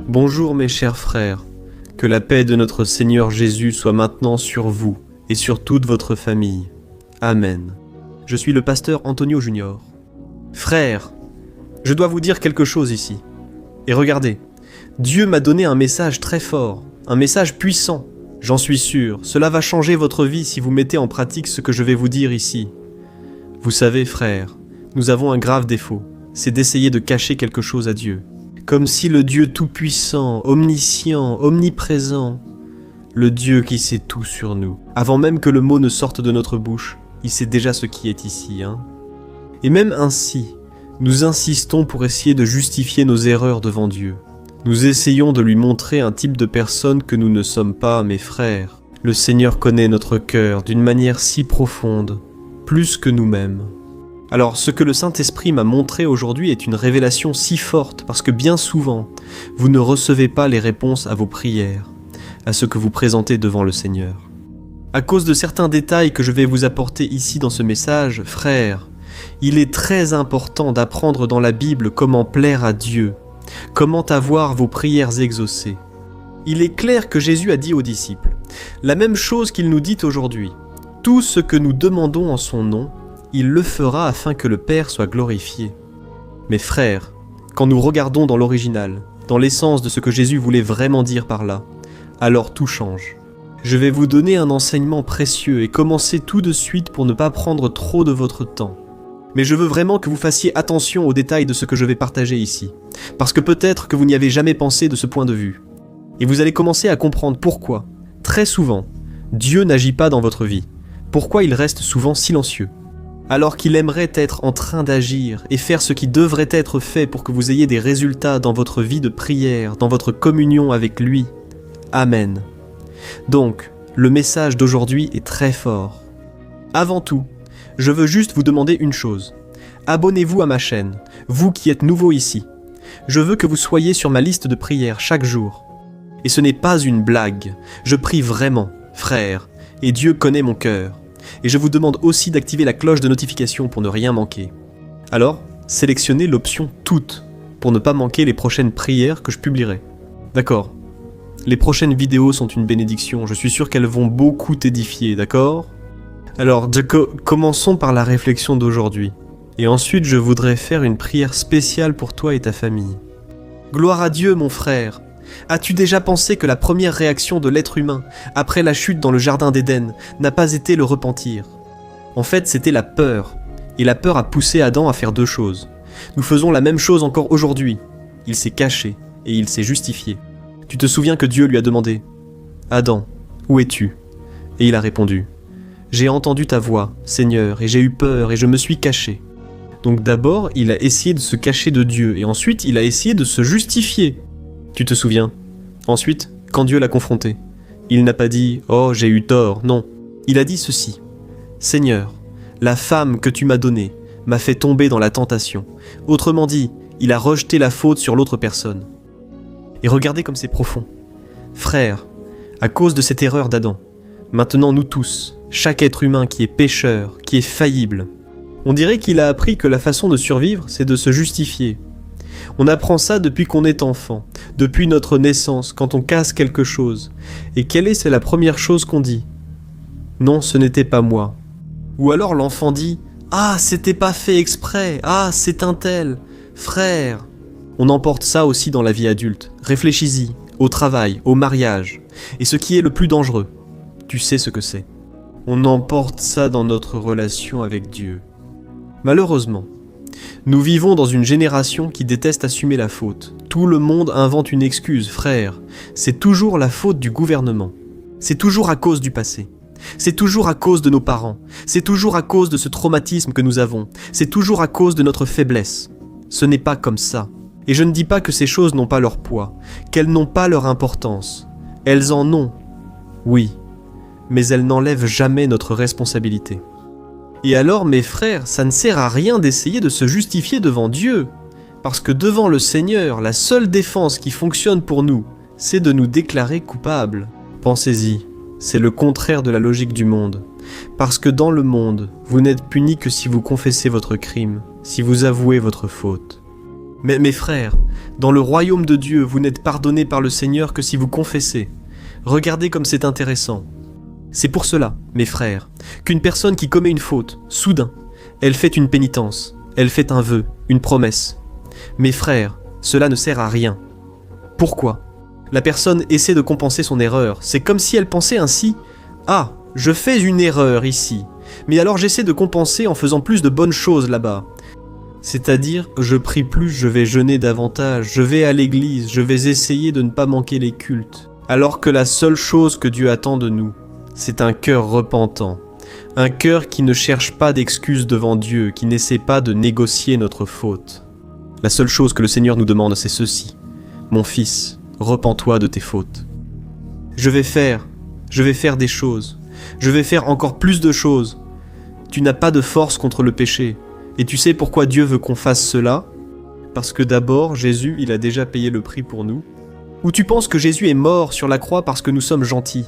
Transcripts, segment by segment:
Bonjour mes chers frères, que la paix de notre Seigneur Jésus soit maintenant sur vous et sur toute votre famille. Amen. Je suis le pasteur Antonio Junior. Frères, je dois vous dire quelque chose ici. Et regardez, Dieu m'a donné un message très fort, un message puissant. J'en suis sûr, cela va changer votre vie si vous mettez en pratique ce que je vais vous dire ici. Vous savez, frères, nous avons un grave défaut, c'est d'essayer de cacher quelque chose à Dieu. Comme si le Dieu tout-puissant, omniscient, omniprésent, le Dieu qui sait tout sur nous, avant même que le mot ne sorte de notre bouche, il sait déjà ce qui est ici, hein. Et même ainsi, nous insistons pour essayer de justifier nos erreurs devant Dieu. Nous essayons de lui montrer un type de personne que nous ne sommes pas, mes frères. Le Seigneur connaît notre cœur d'une manière si profonde, plus que nous-mêmes. Alors, ce que le Saint-Esprit m'a montré aujourd'hui est une révélation si forte parce que bien souvent, vous ne recevez pas les réponses à vos prières, à ce que vous présentez devant le Seigneur. À cause de certains détails que je vais vous apporter ici dans ce message, frères, il est très important d'apprendre dans la Bible comment plaire à Dieu, comment avoir vos prières exaucées. Il est clair que Jésus a dit aux disciples, la même chose qu'il nous dit aujourd'hui, tout ce que nous demandons en son nom, il le fera afin que le Père soit glorifié. Mes frères, quand nous regardons dans l'original, dans l'essence de ce que Jésus voulait vraiment dire par là, alors tout change. Je vais vous donner un enseignement précieux et commencer tout de suite pour ne pas prendre trop de votre temps. Mais je veux vraiment que vous fassiez attention aux détails de ce que je vais partager ici, parce que peut-être que vous n'y avez jamais pensé de ce point de vue. Et vous allez commencer à comprendre pourquoi, très souvent, Dieu n'agit pas dans votre vie, pourquoi il reste souvent silencieux. Alors qu'il aimerait être en train d'agir et faire ce qui devrait être fait pour que vous ayez des résultats dans votre vie de prière, dans votre communion avec lui. Amen. Donc, le message d'aujourd'hui est très fort. Avant tout, je veux juste vous demander une chose. Abonnez-vous à ma chaîne, vous qui êtes nouveau ici. Je veux que vous soyez sur ma liste de prières chaque jour. Et ce n'est pas une blague, je prie vraiment, frères, et Dieu connaît mon cœur. Et je vous demande aussi d'activer la cloche de notification pour ne rien manquer. Alors, sélectionnez l'option « Toutes » pour ne pas manquer les prochaines prières que je publierai. D'accord? Les prochaines vidéos sont une bénédiction, je suis sûr qu'elles vont beaucoup t'édifier, d'accord? Alors, commençons par la réflexion d'aujourd'hui. Et ensuite, je voudrais faire une prière spéciale pour toi et ta famille. Gloire à Dieu, mon frère! As-tu déjà pensé que la première réaction de l'être humain, après la chute dans le jardin d'Éden, n'a pas été le repentir? En fait, c'était la peur. Et la peur a poussé Adam à faire deux choses. Nous faisons la même chose encore aujourd'hui. Il s'est caché et il s'est justifié. Tu te souviens que Dieu lui a demandé « Adam, où es-tu » Et il a répondu « J'ai entendu ta voix, Seigneur, et j'ai eu peur et je me suis caché. » Donc d'abord, il a essayé de se cacher de Dieu et ensuite, il a essayé de se justifier. Tu te souviens? Ensuite, quand Dieu l'a confronté, il n'a pas dit « Oh, j'ai eu tort », non. Il a dit ceci « Seigneur, la femme que tu m'as donnée m'a fait tomber dans la tentation. » Autrement dit, il a rejeté la faute sur l'autre personne. Et regardez comme c'est profond. Frères, à cause de cette erreur d'Adam, maintenant nous tous, chaque être humain qui est pécheur, qui est faillible, on dirait qu'il a appris que la façon de survivre, c'est de se justifier. On apprend ça depuis qu'on est enfant, depuis notre naissance, quand on casse quelque chose. Et c'est la première chose qu'on dit? Non, ce n'était pas moi. Ou alors l'enfant dit « Ah, c'était pas fait exprès, ah, c'est un tel, frère !» On emporte ça aussi dans la vie adulte. Réfléchis-y, au travail, au mariage. Et ce qui est le plus dangereux, tu sais ce que c'est. On emporte ça dans notre relation avec Dieu. Malheureusement, nous vivons dans une génération qui déteste assumer la faute. Tout le monde invente une excuse, frère. C'est toujours la faute du gouvernement. C'est toujours à cause du passé. C'est toujours à cause de nos parents. C'est toujours à cause de ce traumatisme que nous avons. C'est toujours à cause de notre faiblesse. Ce n'est pas comme ça. Et je ne dis pas que ces choses n'ont pas leur poids, qu'elles n'ont pas leur importance. Elles en ont, oui, mais elles n'enlèvent jamais notre responsabilité. Et alors, mes frères, ça ne sert à rien d'essayer de se justifier devant Dieu, parce que devant le Seigneur, la seule défense qui fonctionne pour nous, c'est de nous déclarer coupables. Pensez-y, c'est le contraire de la logique du monde, parce que dans le monde, vous n'êtes punis que si vous confessez votre crime, si vous avouez votre faute. Mais mes frères, dans le royaume de Dieu, vous n'êtes pardonnés par le Seigneur que si vous confessez. Regardez comme c'est intéressant. C'est pour cela, mes frères, qu'une personne qui commet une faute, soudain, elle fait une pénitence, elle fait un vœu, une promesse. Mes frères, cela ne sert à rien. Pourquoi ? La personne essaie de compenser son erreur. C'est comme si elle pensait ainsi « Ah, je fais une erreur ici, mais alors j'essaie de compenser en faisant plus de bonnes choses là-bas. » C'est-à-dire, je prie plus, je vais jeûner davantage, je vais à l'église, je vais essayer de ne pas manquer les cultes. Alors que la seule chose que Dieu attend de nous, c'est un cœur repentant. Un cœur qui ne cherche pas d'excuses devant Dieu, qui n'essaie pas de négocier notre faute. La seule chose que le Seigneur nous demande, c'est ceci. Mon fils, repens-toi de tes fautes. Je vais faire des choses. Je vais faire encore plus de choses. Tu n'as pas de force contre le péché. Et tu sais pourquoi Dieu veut qu'on fasse cela ? Parce que d'abord, Jésus, il a déjà payé le prix pour nous. Ou tu penses que Jésus est mort sur la croix parce que nous sommes gentils ?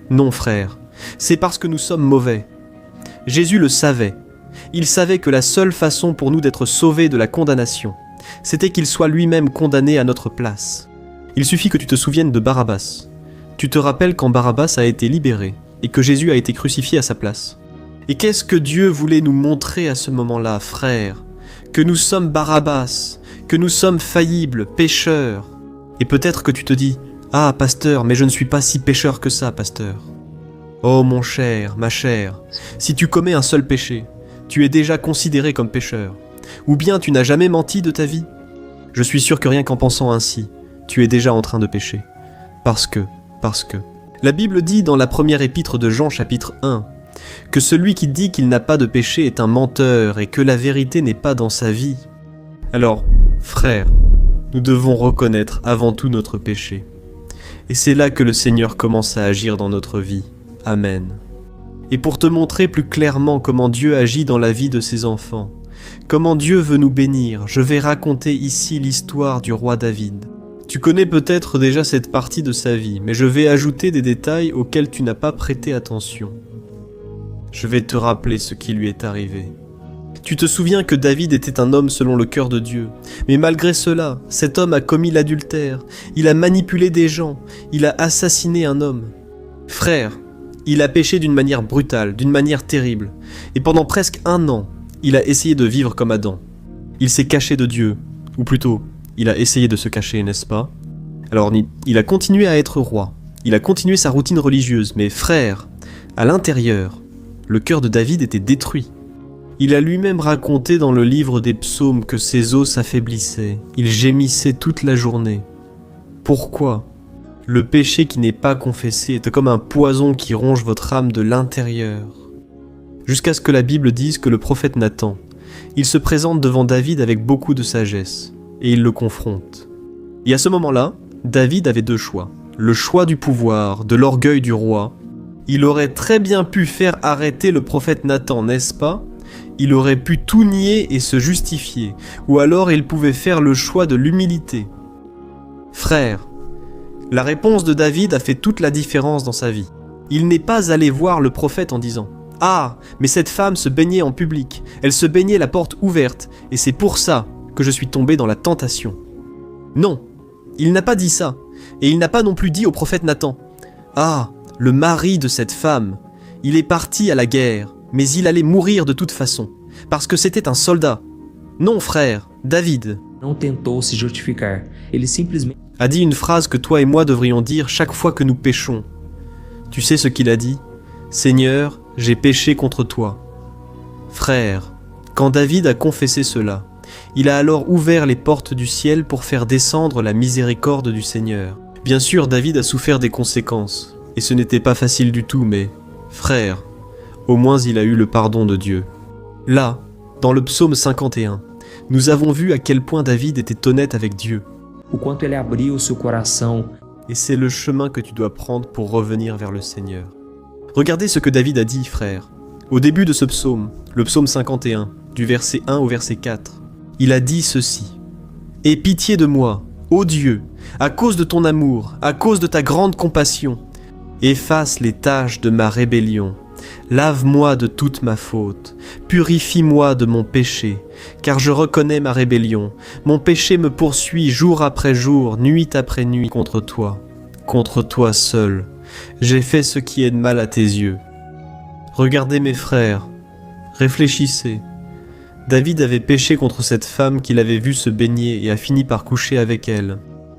Non, frère, c'est parce que nous sommes mauvais. Jésus le savait. Il savait que la seule façon pour nous d'être sauvés de la condamnation, c'était qu'il soit lui-même condamné à notre place. Il suffit que tu te souviennes de Barabbas. Tu te rappelles quand Barabbas a été libéré et que Jésus a été crucifié à sa place. Et qu'est-ce que Dieu voulait nous montrer à ce moment-là, frère ? Que nous sommes Barabbas, que nous sommes faillibles, pécheurs. Et peut-être que tu te dis « Ah, pasteur, mais je ne suis pas si pécheur que ça, pasteur. » Oh mon cher, ma chère, si tu commets un seul péché, tu es déjà considéré comme pécheur. Ou bien tu n'as jamais menti de ta vie. Je suis sûr que rien qu'en pensant ainsi, tu es déjà en train de pécher. Parce que. La Bible dit dans la première épître de Jean chapitre 1, que celui qui dit qu'il n'a pas de péché est un menteur et que la vérité n'est pas dans sa vie. Alors, frères, nous devons reconnaître avant tout notre péché. Et c'est là que le Seigneur commence à agir dans notre vie. Amen. Et pour te montrer plus clairement comment Dieu agit dans la vie de ses enfants, comment Dieu veut nous bénir, je vais raconter ici l'histoire du roi David. Tu connais peut-être déjà cette partie de sa vie, mais je vais ajouter des détails auxquels tu n'as pas prêté attention. Je vais te rappeler ce qui lui est arrivé. Tu te souviens que David était un homme selon le cœur de Dieu, mais malgré cela, cet homme a commis l'adultère, il a manipulé des gens, il a assassiné un homme. Frère, il a péché d'une manière brutale, d'une manière terrible, et pendant presque 1 an, il a essayé de vivre comme Adam. Il s'est caché de Dieu, ou plutôt, il a essayé de se cacher, n'est-ce pas ? Alors, il a continué à être roi, il a continué sa routine religieuse, mais frère, à l'intérieur, le cœur de David était détruit. Il a lui-même raconté dans le livre des psaumes que ses os s'affaiblissaient, il gémissait toute la journée. Pourquoi ? Le péché qui n'est pas confessé est comme un poison qui ronge votre âme de l'intérieur. Jusqu'à ce que la Bible dise que le prophète Nathan, il se présente devant David avec beaucoup de sagesse, et il le confronte. Et à ce moment-là, David avait 2 choix. Le choix du pouvoir, de l'orgueil du roi. Il aurait très bien pu faire arrêter le prophète Nathan, n'est-ce pas ? Il aurait pu tout nier et se justifier, ou alors il pouvait faire le choix de l'humilité. Frère, la réponse de David a fait toute la différence dans sa vie. Il n'est pas allé voir le prophète en disant « Ah, mais cette femme se baignait en public, elle se baignait la porte ouverte, et c'est pour ça que je suis tombé dans la tentation. » Non, il n'a pas dit ça, et il n'a pas non plus dit au prophète Nathan « Ah, le mari de cette femme, il est parti à la guerre, mais il allait mourir de toute façon, parce que c'était un soldat. » Non frère, David Não tentou se justificar, ele simplesmente a dit une phrase que toi et moi devrions dire chaque fois que nous péchons. Tu sais ce qu'il a dit ? « Seigneur, j'ai péché contre toi. » Frère, quand David a confessé cela, il a alors ouvert les portes du ciel pour faire descendre la miséricorde du Seigneur. Bien sûr, David a souffert des conséquences, et ce n'était pas facile du tout, mais, frère, au moins il a eu le pardon de Dieu. Là, dans le psaume 51, nous avons vu à quel point David était honnête avec Dieu. o quanto ele abriu o seu coração. Et c'est le chemin que tu dois prendre pour revenir vers le Seigneur. Regardez ce que David a dit, frère. Au début de ce psaume, le psaume 51, du verset 1 au verset 4, il a dit ceci. « Aie pitié de moi, ô Dieu, à cause de ton amour, à cause de ta grande compassion. Efface les taches de ma rébellion. Lave-moi de toute ma faute. Purifie-moi de mon péché, car je reconnais ma rébellion. Mon péché me poursuit jour après jour, nuit après nuit contre toi seul. J'ai fait ce qui est de mal à tes yeux. Regardez mes frères, réfléchissez. David avait péché contre cette femme qu'il avait vue se baigner et a fini par coucher avec elle.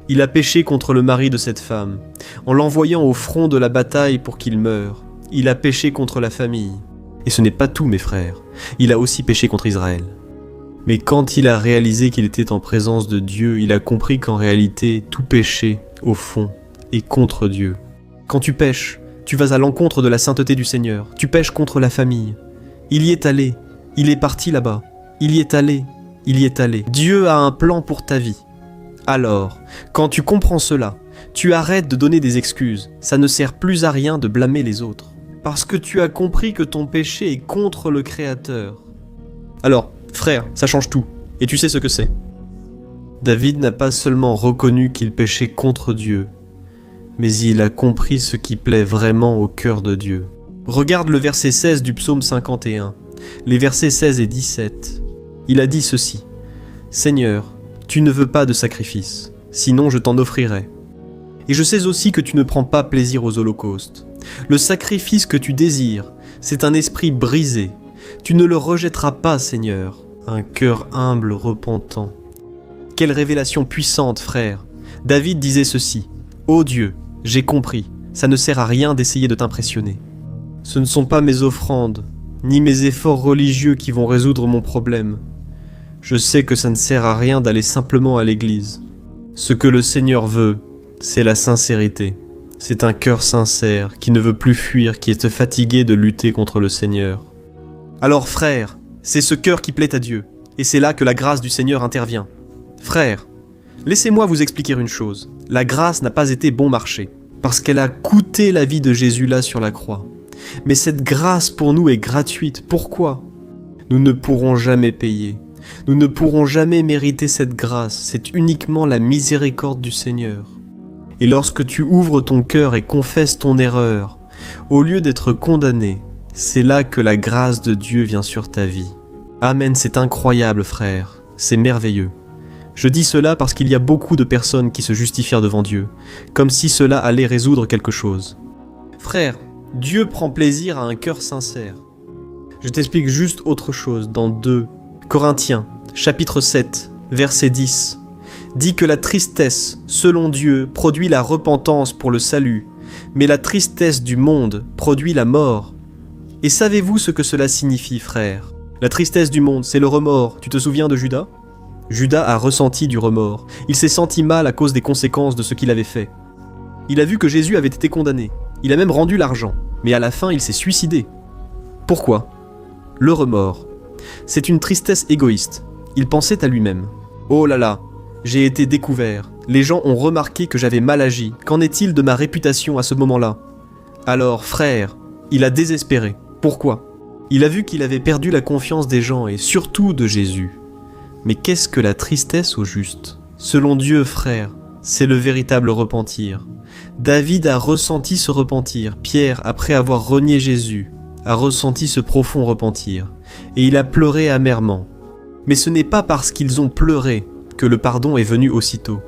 Il a péché contre le mari de cette femme, en l'envoyant au front de la bataille pour qu'il meure. Il a péché contre la famille. Et ce n'est pas tout, mes frères. Il a aussi péché contre Israël. Mais quand il a réalisé qu'il était en présence de Dieu, il a compris qu'en réalité, tout péché, au fond, est contre Dieu. Quand tu pèches, tu vas à l'encontre de la sainteté du Seigneur. Tu pèches contre la famille. Il y est allé. Il est parti là-bas. Il y est allé. Il y est allé. Dieu a un plan pour ta vie. Alors, quand tu comprends cela, tu arrêtes de donner des excuses. Ça ne sert plus à rien de blâmer les autres. Parce que tu as compris que ton péché est contre le Créateur. Alors, frère, ça change tout. Et tu sais ce que c'est. David n'a pas seulement reconnu qu'il péchait contre Dieu, mais il a compris ce qui plaît vraiment au cœur de Dieu. Regarde le verset 16 du psaume 51, les versets 16 et 17. Il a dit ceci. « Seigneur, tu ne veux pas de sacrifice, sinon je t'en offrirai. Et je sais aussi que tu ne prends pas plaisir aux holocaustes. Le sacrifice que tu désires, c'est un esprit brisé. Tu ne le rejetteras pas, Seigneur, un cœur humble, repentant. » Quelle révélation puissante, frère. David disait ceci. « Ô Dieu, j'ai compris, ça ne sert à rien d'essayer de t'impressionner. Ce ne sont pas mes offrandes, ni mes efforts religieux qui vont résoudre mon problème. Je sais que ça ne sert à rien d'aller simplement à l'église. Ce que le Seigneur veut, c'est la sincérité. C'est un cœur sincère qui ne veut plus fuir, qui est fatigué de lutter contre le Seigneur. Alors frère, c'est ce cœur qui plaît à Dieu, et c'est là que la grâce du Seigneur intervient. Frère, laissez-moi vous expliquer une chose. La grâce n'a pas été bon marché, parce qu'elle a coûté la vie de Jésus là sur la croix. Mais cette grâce pour nous est gratuite. Pourquoi ? Nous ne pourrons jamais payer. Nous ne pourrons jamais mériter cette grâce. C'est uniquement la miséricorde du Seigneur. Et lorsque tu ouvres ton cœur et confesses ton erreur, au lieu d'être condamné, c'est là que la grâce de Dieu vient sur ta vie. Amen, c'est incroyable, frère. C'est merveilleux. Je dis cela parce qu'il y a beaucoup de personnes qui se justifièrent devant Dieu, comme si cela allait résoudre quelque chose. Frère, Dieu prend plaisir à un cœur sincère. Je t'explique juste autre chose dans 2 Corinthiens, chapitre 7, verset 10. Dit que la tristesse, selon Dieu, produit la repentance pour le salut, mais la tristesse du monde produit la mort. Et savez-vous ce que cela signifie, frère ? La tristesse du monde, c'est le remords. Tu te souviens de Judas ? Judas a ressenti du remords. Il s'est senti mal à cause des conséquences de ce qu'il avait fait. Il a vu que Jésus avait été condamné. Il a même rendu l'argent. Mais à la fin, il s'est suicidé. Pourquoi ? Le remords. C'est une tristesse égoïste. Il pensait à lui-même. Oh là là, j'ai été découvert. Les gens ont remarqué que j'avais mal agi. Qu'en est-il de ma réputation à ce moment-là ? Alors, frère, il a désespéré. Pourquoi ? Il a vu qu'il avait perdu la confiance des gens et surtout de Jésus. Mais qu'est-ce que la tristesse au juste ? Selon Dieu, frère, c'est le véritable repentir. David a ressenti ce repentir. Pierre, après avoir renié Jésus, a ressenti ce profond repentir. Et il a pleuré amèrement. Mais ce n'est pas parce qu'ils ont pleuré que le pardon est venu aussitôt.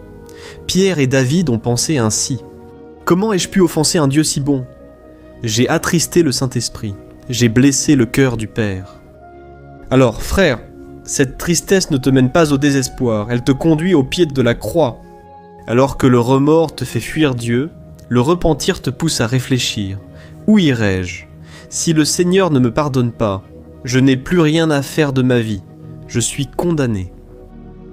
Pierre et David ont pensé ainsi. Comment ai-je pu offenser un Dieu si bon ? J'ai attristé le Saint-Esprit. J'ai blessé le cœur du Père. Alors, frère, cette tristesse ne te mène pas au désespoir, elle te conduit au pied de la croix. Alors que le remords te fait fuir Dieu, le repentir te pousse à réfléchir. Où irai-je ? Si le Seigneur ne me pardonne pas, je n'ai plus rien à faire de ma vie. Je suis condamné.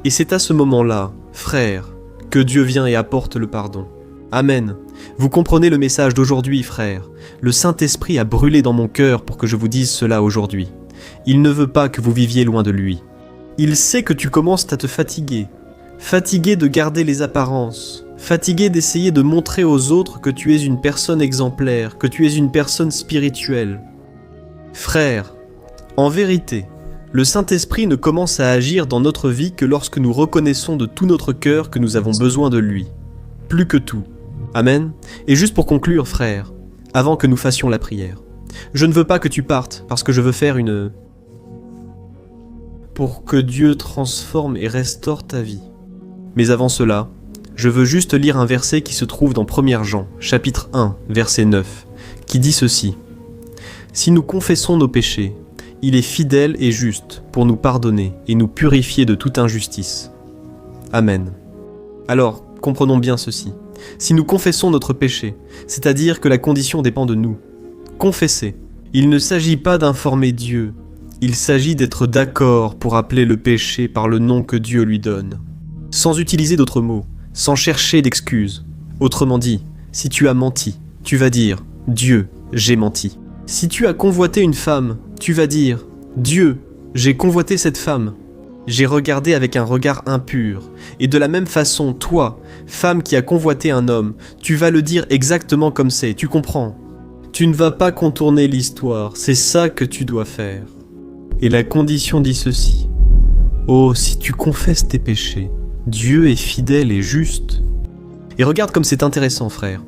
Et c'est à ce moment-là, frère, que Dieu vient et apporte le pardon. Amen. Vous comprenez le message d'aujourd'hui, frère. Le Saint-Esprit a brûlé dans mon cœur pour que je vous dise cela aujourd'hui. Il ne veut pas que vous viviez loin de lui. Il sait que tu commences à te fatiguer. Fatigué de garder les apparences. Fatigué d'essayer de montrer aux autres que tu es une personne exemplaire, que tu es une personne spirituelle. Frère, en vérité, le Saint-Esprit ne commence à agir dans notre vie que lorsque nous reconnaissons de tout notre cœur que nous avons besoin de lui. Plus que tout. Amen. Et juste pour conclure, frère, avant que nous fassions la prière, je ne veux pas que tu partes parce que je veux faire pour que Dieu transforme et restaure ta vie. Mais avant cela, je veux juste lire un verset qui se trouve dans 1 Jean, chapitre 1, verset 9, qui dit ceci. « Si nous confessons nos péchés, il est fidèle et juste pour nous pardonner et nous purifier de toute injustice. » Amen. Alors, comprenons bien ceci. Si nous confessons notre péché, c'est-à-dire que la condition dépend de nous, confesser, il ne s'agit pas d'informer Dieu, il s'agit d'être d'accord pour appeler le péché par le nom que Dieu lui donne, sans utiliser d'autres mots, sans chercher d'excuses. Autrement dit, si tu as menti, tu vas dire « Dieu, j'ai menti ». Si tu as convoité une femme, tu vas dire « Dieu, j'ai convoité cette femme ». J'ai regardé avec un regard impur. Et de la même façon, toi, femme qui a convoité un homme, tu vas le dire exactement comme c'est, tu comprends? Tu ne vas pas contourner l'histoire, c'est ça que tu dois faire. Et la condition dit ceci. Oh, si tu confesses tes péchés, Dieu est fidèle et juste. Et regarde comme c'est intéressant, frère.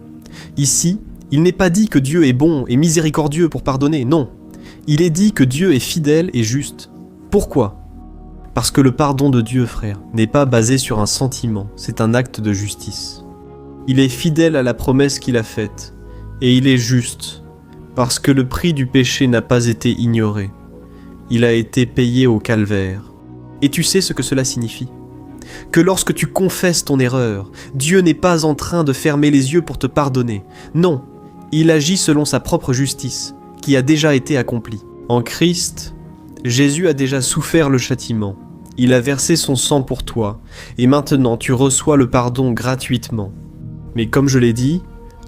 Ici, il n'est pas dit que Dieu est bon et miséricordieux pour pardonner, non. Il est dit que Dieu est fidèle et juste. Pourquoi ? Parce que le pardon de Dieu, frère, n'est pas basé sur un sentiment, c'est un acte de justice. Il est fidèle à la promesse qu'il a faite, et il est juste, parce que le prix du péché n'a pas été ignoré. Il a été payé au calvaire. Et tu sais ce que cela signifie ? Que lorsque tu confesses ton erreur, Dieu n'est pas en train de fermer les yeux pour te pardonner. Non, il agit selon sa propre justice, qui a déjà été accomplie. En Christ, Jésus a déjà souffert le châtiment. Il a versé son sang pour toi, et maintenant tu reçois le pardon gratuitement. Mais comme je l'ai dit,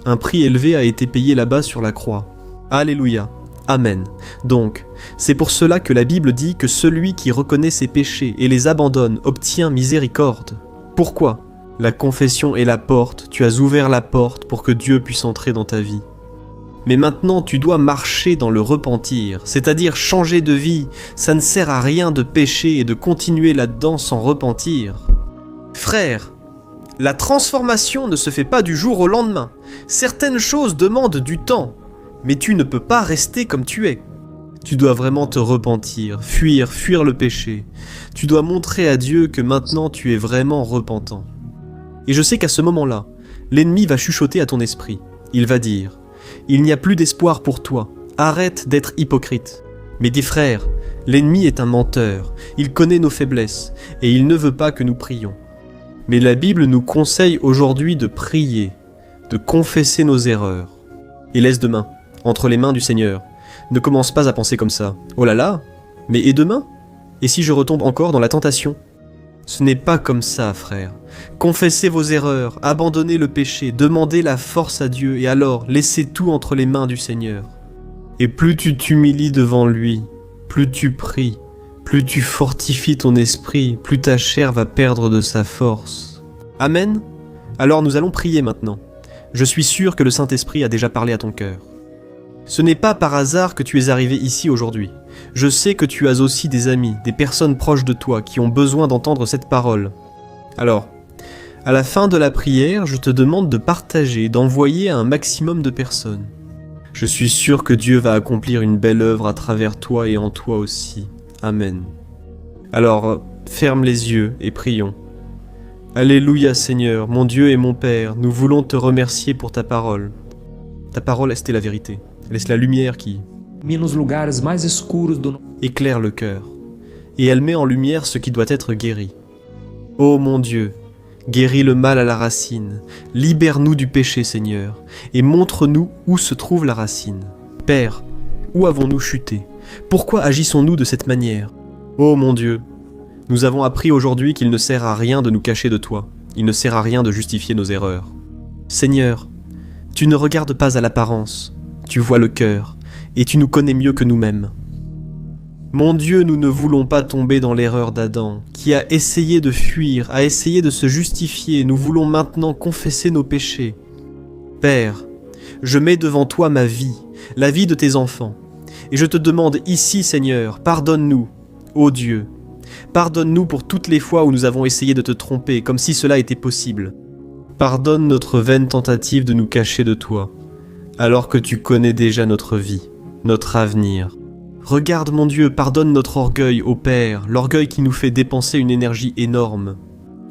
un prix élevé a été payé là-bas sur la croix. Alléluia. Amen. Donc, c'est pour cela que la Bible dit que celui qui reconnaît ses péchés et les abandonne obtient miséricorde. Pourquoi ? La confession est la porte, tu as ouvert la porte pour que Dieu puisse entrer dans ta vie. Mais maintenant, tu dois marcher dans le repentir, c'est-à-dire changer de vie. Ça ne sert à rien de pécher et de continuer là-dedans sans repentir. Frère, la transformation ne se fait pas du jour au lendemain. Certaines choses demandent du temps, mais tu ne peux pas rester comme tu es. Tu dois vraiment te repentir, fuir le péché. Tu dois montrer à Dieu que maintenant tu es vraiment repentant. Et je sais qu'à ce moment-là, l'ennemi va chuchoter à ton esprit. Il va dire: il n'y a plus d'espoir pour toi, arrête d'être hypocrite. Mais dis frère, l'ennemi est un menteur, il connaît nos faiblesses, et il ne veut pas que nous prions. Mais la Bible nous conseille aujourd'hui de prier, de confesser nos erreurs. Et laisse demain, entre les mains du Seigneur. Ne commence pas à penser comme ça. Oh là là, mais et demain ? Et si je retombe encore dans la tentation ? Ce n'est pas comme ça, frère. Confessez vos erreurs, abandonnez le péché, demandez la force à Dieu, et alors laissez tout entre les mains du Seigneur. Et plus tu t'humilies devant lui, plus tu pries, plus tu fortifies ton esprit, plus ta chair va perdre de sa force. Amen ? Alors nous allons prier maintenant. Je suis sûr que le Saint-Esprit a déjà parlé à ton cœur. Ce n'est pas par hasard que tu es arrivé ici aujourd'hui. Je sais que tu as aussi des amis, des personnes proches de toi qui ont besoin d'entendre cette parole. Alors, à la fin de la prière, je te demande de partager, d'envoyer à un maximum de personnes. Je suis sûr que Dieu va accomplir une belle œuvre à travers toi et en toi aussi. Amen. Alors, ferme les yeux et prions. Alléluia Seigneur, mon Dieu et mon Père, nous voulons te remercier pour ta parole. Ta parole, c'est la vérité. Laisse la lumière qui nos lugares mais escuros do... éclaire le cœur, et elle met en lumière ce qui doit être guéri. Ô mon Dieu, guéris le mal à la racine, libère-nous du péché Seigneur, et montre-nous où se trouve la racine. Père, où avons-nous chuté ? Pourquoi agissons-nous de cette manière ? Ô mon Dieu, nous avons appris aujourd'hui qu'il ne sert à rien de nous cacher de toi, il ne sert à rien de justifier nos erreurs. Seigneur, tu ne regardes pas à l'apparence, tu vois le cœur, et tu nous connais mieux que nous-mêmes. Mon Dieu, nous ne voulons pas tomber dans l'erreur d'Adam, qui a essayé de fuir, a essayé de se justifier. Nous voulons maintenant confesser nos péchés. Père, je mets devant toi ma vie, la vie de tes enfants, et je te demande ici, Seigneur, pardonne-nous, ô Dieu. Pardonne-nous pour toutes les fois où nous avons essayé de te tromper, comme si cela était possible. Pardonne notre vaine tentative de nous cacher de toi, alors que tu connais déjà notre vie, notre avenir. Regarde mon Dieu, pardonne notre orgueil, ô Père, l'orgueil qui nous fait dépenser une énergie énorme,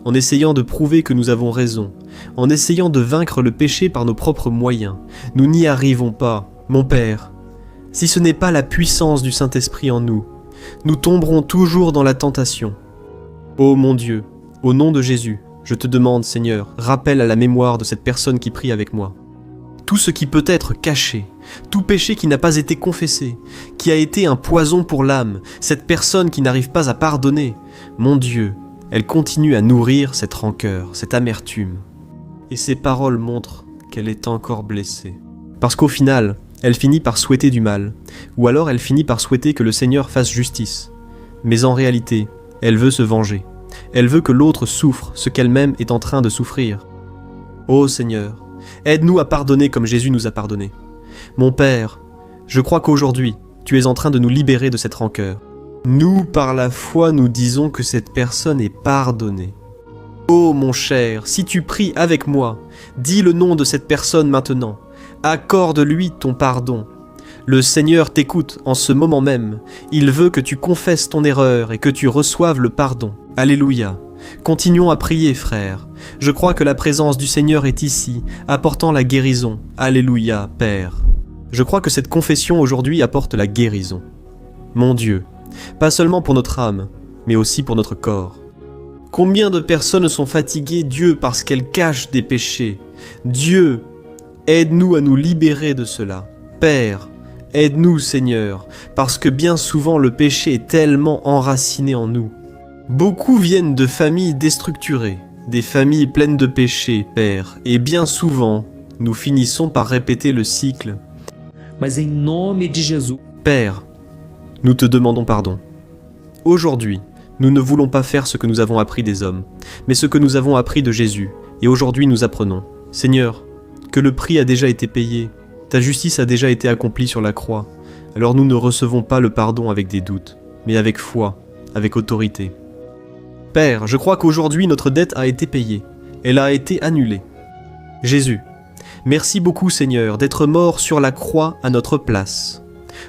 en essayant de prouver que nous avons raison, en essayant de vaincre le péché par nos propres moyens. Nous n'y arrivons pas, mon Père. Si ce n'est pas la puissance du Saint-Esprit en nous, nous tomberons toujours dans la tentation. Ô mon Dieu, au nom de Jésus, je te demande, Seigneur, rappelle à la mémoire de cette personne qui prie avec moi tout ce qui peut être caché, tout péché qui n'a pas été confessé, qui a été un poison pour l'âme, cette personne qui n'arrive pas à pardonner. Mon Dieu, elle continue à nourrir cette rancœur, cette amertume. Et ses paroles montrent qu'elle est encore blessée. Parce qu'au final, elle finit par souhaiter du mal, ou alors elle finit par souhaiter que le Seigneur fasse justice. Mais en réalité, elle veut se venger. Elle veut que l'autre souffre ce qu'elle-même est en train de souffrir. Ô Seigneur, aide-nous à pardonner comme Jésus nous a pardonné. Mon Père, je crois qu'aujourd'hui, tu es en train de nous libérer de cette rancœur. Nous, par la foi, nous disons que cette personne est pardonnée. Ô mon cher, si tu pries avec moi, dis le nom de cette personne maintenant. Accorde-lui ton pardon. Le Seigneur t'écoute en ce moment même. Il veut que tu confesses ton erreur et que tu reçoives le pardon. Alléluia. Continuons à prier, frères. Je crois que la présence du Seigneur est ici, apportant la guérison. Alléluia, Père. Je crois que cette confession aujourd'hui apporte la guérison. Mon Dieu, pas seulement pour notre âme, mais aussi pour notre corps. Combien de personnes sont fatiguées, Dieu, parce qu'elles cachent des péchés? Dieu, aide-nous à nous libérer de cela. Père, aide-nous, Seigneur, parce que bien souvent le péché est tellement enraciné en nous. Beaucoup viennent de familles déstructurées, des familles pleines de péchés, Père, et bien souvent, nous finissons par répéter le cycle. Mas em nome de Jesus, Père, nous te demandons pardon. Aujourd'hui, nous ne voulons pas faire ce que nous avons appris des hommes, mais ce que nous avons appris de Jésus, et aujourd'hui nous apprenons. Seigneur, que le prix a déjà été payé, ta justice a déjà été accomplie sur la croix, alors nous ne recevons pas le pardon avec des doutes, mais avec foi, avec autorité. Père, je crois qu'aujourd'hui notre dette a été payée, elle a été annulée. Jésus, merci beaucoup Seigneur d'être mort sur la croix à notre place.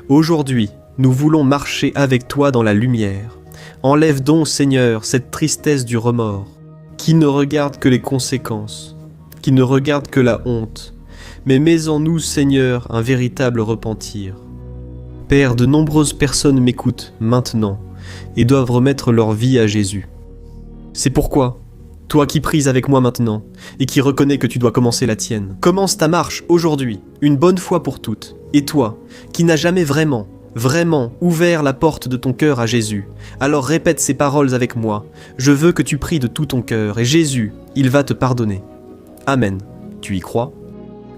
Aujourd'hui, nous voulons marcher avec toi dans la lumière. Enlève donc Seigneur cette tristesse du remords, qui ne regarde que les conséquences, qui ne regarde que la honte, mais mets en nous Seigneur un véritable repentir. Père, de nombreuses personnes m'écoutent maintenant et doivent remettre leur vie à Jésus. C'est pourquoi, toi qui pries avec moi maintenant, et qui reconnais que tu dois commencer la tienne, commence ta marche aujourd'hui, une bonne fois pour toutes. Et toi, qui n'as jamais vraiment ouvert la porte de ton cœur à Jésus, alors répète ces paroles avec moi. Je veux que tu pries de tout ton cœur, et Jésus, il va te pardonner. Amen. Tu y crois?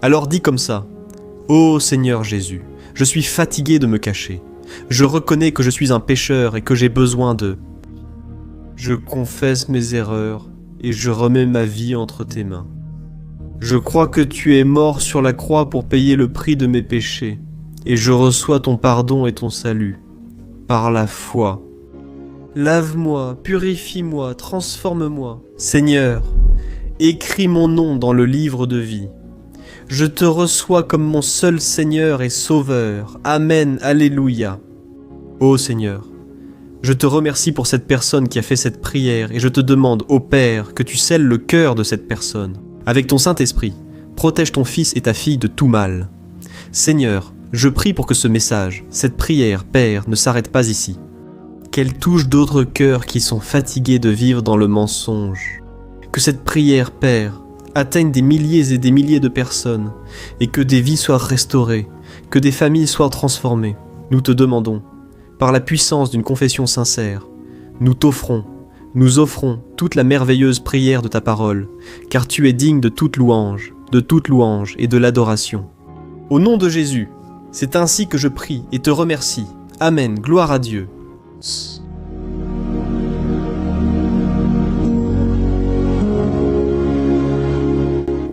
Alors dis comme ça. Ô Seigneur Jésus, je suis fatigué de me cacher. Je reconnais que je suis un pécheur et que j'ai besoin de... Je confesse mes erreurs et je remets ma vie entre tes mains. Je crois que tu es mort sur la croix pour payer le prix de mes péchés, et je reçois ton pardon et ton salut, par la foi. Lave-moi, purifie-moi, transforme-moi. Seigneur, écris mon nom dans le livre de vie. Je te reçois comme mon seul Seigneur et Sauveur. Amen, Alléluia. Ô Seigneur, je te remercie pour cette personne qui a fait cette prière et je te demande, ô Père, que tu scelles le cœur de cette personne. Avec ton Saint-Esprit, protège ton fils et ta fille de tout mal. Seigneur, je prie pour que ce message, cette prière, Père, ne s'arrête pas ici. Qu'elle touche d'autres cœurs qui sont fatigués de vivre dans le mensonge. Que cette prière, Père, atteigne des milliers et des milliers de personnes et que des vies soient restaurées, que des familles soient transformées. Nous te demandons, par la puissance d'une confession sincère, nous offrons toute la merveilleuse prière de ta parole, car tu es digne de toute louange et de l'adoration. Au nom de Jésus, c'est ainsi que je prie et te remercie. Amen, gloire à Dieu.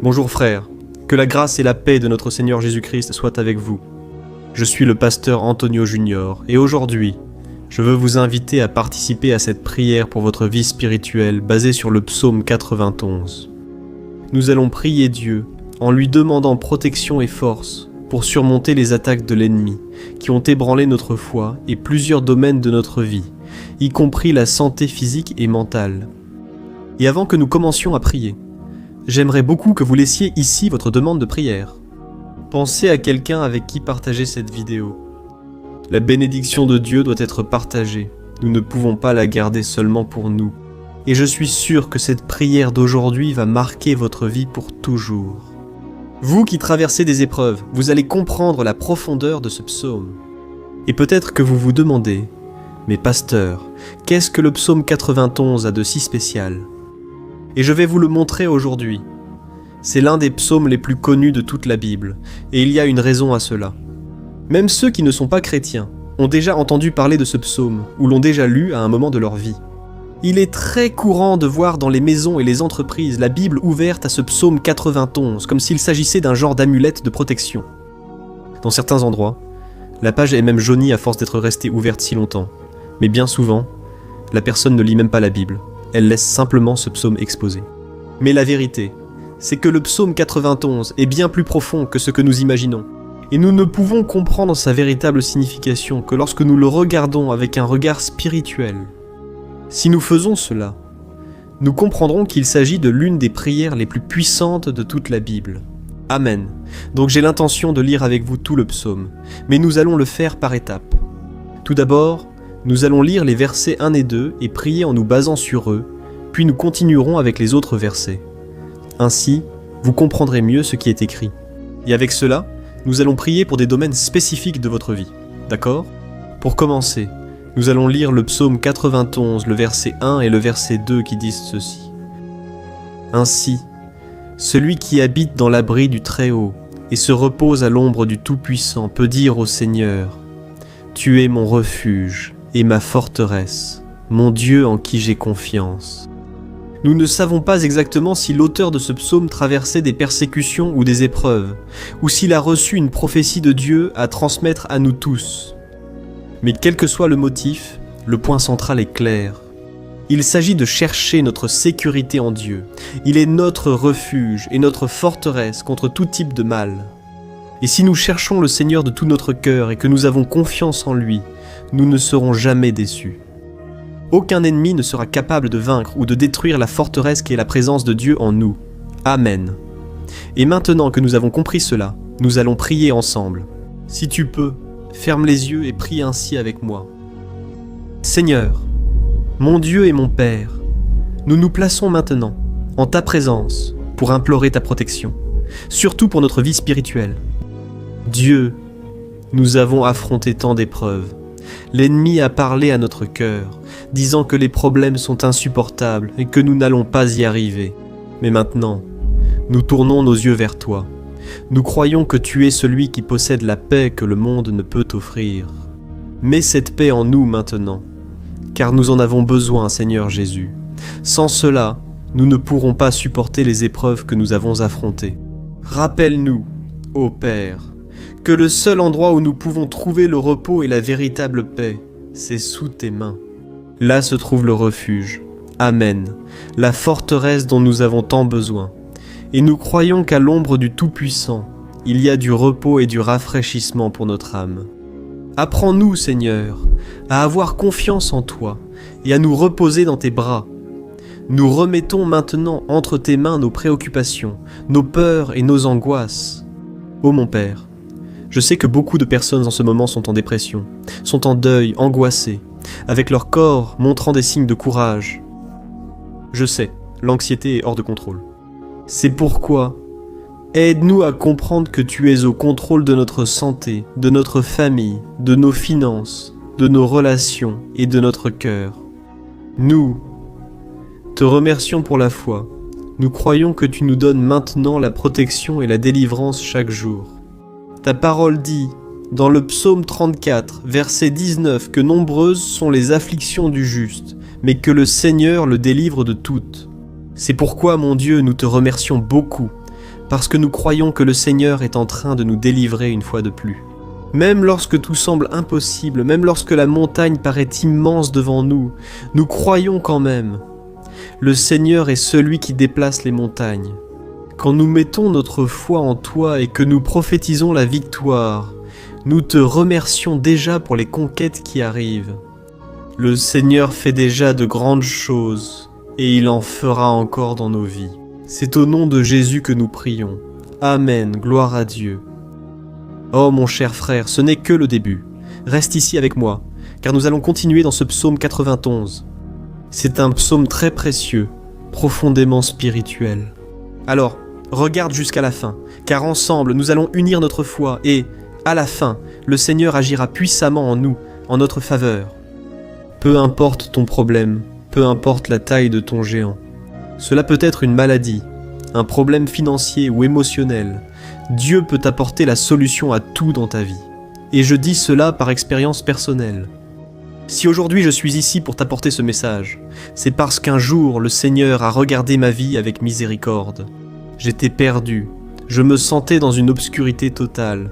Bonjour frères, que la grâce et la paix de notre Seigneur Jésus-Christ soient avec vous. Je suis le pasteur Antonio Junior et aujourd'hui, je veux vous inviter à participer à cette prière pour votre vie spirituelle basée sur le psaume 91. Nous allons prier Dieu en lui demandant protection et force pour surmonter les attaques de l'ennemi, qui ont ébranlé notre foi et plusieurs domaines de notre vie, y compris la santé physique et mentale. Et avant que nous commencions à prier, j'aimerais beaucoup que vous laissiez ici votre demande de prière. Pensez à quelqu'un avec qui partager cette vidéo. La bénédiction de Dieu doit être partagée. Nous ne pouvons pas la garder seulement pour nous. Et je suis sûr que cette prière d'aujourd'hui va marquer votre vie pour toujours. Vous qui traversez des épreuves, vous allez comprendre la profondeur de ce psaume. Et peut-être que vous vous demandez, mais pasteur, qu'est-ce que le psaume 91 a de si spécial ? Et je vais vous le montrer aujourd'hui. C'est l'un des psaumes les plus connus de toute la Bible, et il y a une raison à cela. Même ceux qui ne sont pas chrétiens ont déjà entendu parler de ce psaume, ou l'ont déjà lu à un moment de leur vie. Il est très courant de voir dans les maisons et les entreprises la Bible ouverte à ce psaume 91, comme s'il s'agissait d'un genre d'amulette de protection. Dans certains endroits, la page est même jaunie à force d'être restée ouverte si longtemps, mais bien souvent, la personne ne lit même pas la Bible, elle laisse simplement ce psaume exposé. Mais la vérité, c'est que le psaume 91 est bien plus profond que ce que nous imaginons, et nous ne pouvons comprendre sa véritable signification que lorsque nous le regardons avec un regard spirituel. Si nous faisons cela, nous comprendrons qu'il s'agit de l'une des prières les plus puissantes de toute la Bible. Amen. Donc j'ai l'intention de lire avec vous tout le psaume, mais nous allons le faire par étapes. Tout d'abord, nous allons lire les versets 1 et 2 et prier en nous basant sur eux, puis nous continuerons avec les autres versets. Ainsi, vous comprendrez mieux ce qui est écrit. Et avec cela, nous allons prier pour des domaines spécifiques de votre vie. D'accord ? Pour commencer, nous allons lire le psaume 91, le verset 1 et le verset 2 qui disent ceci. Ainsi, celui qui habite dans l'abri du Très-Haut et se repose à l'ombre du Tout-Puissant peut dire au Seigneur : Tu es mon refuge et ma forteresse, mon Dieu en qui j'ai confiance. Nous ne savons pas exactement si l'auteur de ce psaume traversait des persécutions ou des épreuves, ou s'il a reçu une prophétie de Dieu à transmettre à nous tous. Mais quel que soit le motif, le point central est clair. Il s'agit de chercher notre sécurité en Dieu. Il est notre refuge et notre forteresse contre tout type de mal. Et si nous cherchons le Seigneur de tout notre cœur et que nous avons confiance en lui, nous ne serons jamais déçus. Aucun ennemi ne sera capable de vaincre ou de détruire la forteresse qui est la présence de Dieu en nous. Amen. Et maintenant que nous avons compris cela, nous allons prier ensemble. Si tu peux, ferme les yeux et prie ainsi avec moi. Seigneur, mon Dieu et mon Père, nous nous plaçons maintenant en ta présence pour implorer ta protection, surtout pour notre vie spirituelle. Dieu, nous avons affronté tant d'épreuves. L'ennemi a parlé à notre cœur, disant que les problèmes sont insupportables et que nous n'allons pas y arriver. Mais maintenant, nous tournons nos yeux vers toi. Nous croyons que tu es celui qui possède la paix que le monde ne peut offrir. Mets cette paix en nous maintenant, car nous en avons besoin, Seigneur Jésus. Sans cela, nous ne pourrons pas supporter les épreuves que nous avons affrontées. Rappelle-nous, ô Père, que le seul endroit où nous pouvons trouver le repos et la véritable paix, c'est sous tes mains. Là se trouve le refuge. Amen, la forteresse dont nous avons tant besoin. Et nous croyons qu'à l'ombre du Tout-Puissant, il y a du repos et du rafraîchissement pour notre âme. Apprends-nous, Seigneur, à avoir confiance en toi et à nous reposer dans tes bras. Nous remettons maintenant entre tes mains nos préoccupations, nos peurs et nos angoisses. Ô mon Père, je sais que beaucoup de personnes en ce moment sont en dépression, sont en deuil, angoissées, avec leur corps montrant des signes de courage. Je sais, l'anxiété est hors de contrôle. C'est pourquoi, aide-nous à comprendre que tu es au contrôle de notre santé, de notre famille, de nos finances, de nos relations et de notre cœur. Nous te remercions pour la foi. Nous croyons que tu nous donnes maintenant la protection et la délivrance chaque jour. Ta parole dit, dans le psaume 34, verset 19, que nombreuses sont les afflictions du juste, mais que le Seigneur le délivre de toutes. C'est pourquoi, mon Dieu, nous te remercions beaucoup, parce que nous croyons que le Seigneur est en train de nous délivrer une fois de plus. Même lorsque tout semble impossible, même lorsque la montagne paraît immense devant nous, nous croyons quand même. Le Seigneur est celui qui déplace les montagnes. Quand nous mettons notre foi en toi et que nous prophétisons la victoire, nous te remercions déjà pour les conquêtes qui arrivent. Le Seigneur fait déjà de grandes choses et il en fera encore dans nos vies. C'est au nom de Jésus que nous prions. Amen, gloire à Dieu. Oh mon cher frère, ce n'est que le début. Reste ici avec moi, car nous allons continuer dans ce psaume 91. C'est un psaume très précieux, profondément spirituel. Alors, regarde jusqu'à la fin, car ensemble nous allons unir notre foi et, à la fin, le Seigneur agira puissamment en nous, en notre faveur. Peu importe ton problème, peu importe la taille de ton géant. Cela peut être une maladie, un problème financier ou émotionnel. Dieu peut apporter la solution à tout dans ta vie. Et je dis cela par expérience personnelle. Si aujourd'hui je suis ici pour t'apporter ce message, c'est parce qu'un jour le Seigneur a regardé ma vie avec miséricorde. J'étais perdu, je me sentais dans une obscurité totale.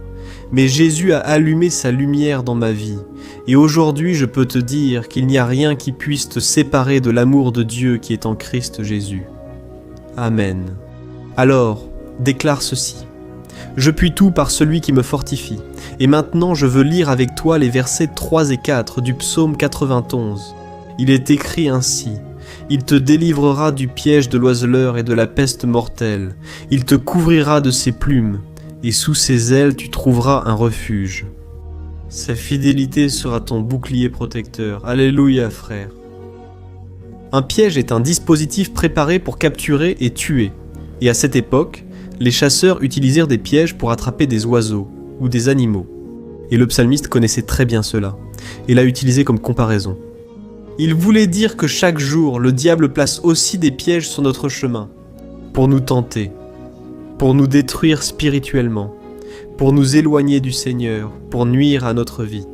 Mais Jésus a allumé sa lumière dans ma vie. Et aujourd'hui je peux te dire qu'il n'y a rien qui puisse te séparer de l'amour de Dieu qui est en Christ Jésus. Amen. Alors, déclare ceci. Je puis tout par celui qui me fortifie. Et maintenant je veux lire avec toi les versets 3 et 4 du psaume 91. Il est écrit ainsi. Il te délivrera du piège de l'oiseleur et de la peste mortelle. Il te couvrira de ses plumes, et sous ses ailes tu trouveras un refuge. Sa fidélité sera ton bouclier protecteur. Alléluia, frère. Un piège est un dispositif préparé pour capturer et tuer. Et à cette époque, les chasseurs utilisèrent des pièges pour attraper des oiseaux ou des animaux. Et le psalmiste connaissait très bien cela, et l'a utilisé comme comparaison. Il voulait dire que chaque jour, le diable place aussi des pièges sur notre chemin, pour nous tenter, pour nous détruire spirituellement, pour nous éloigner du Seigneur, pour nuire à notre vie,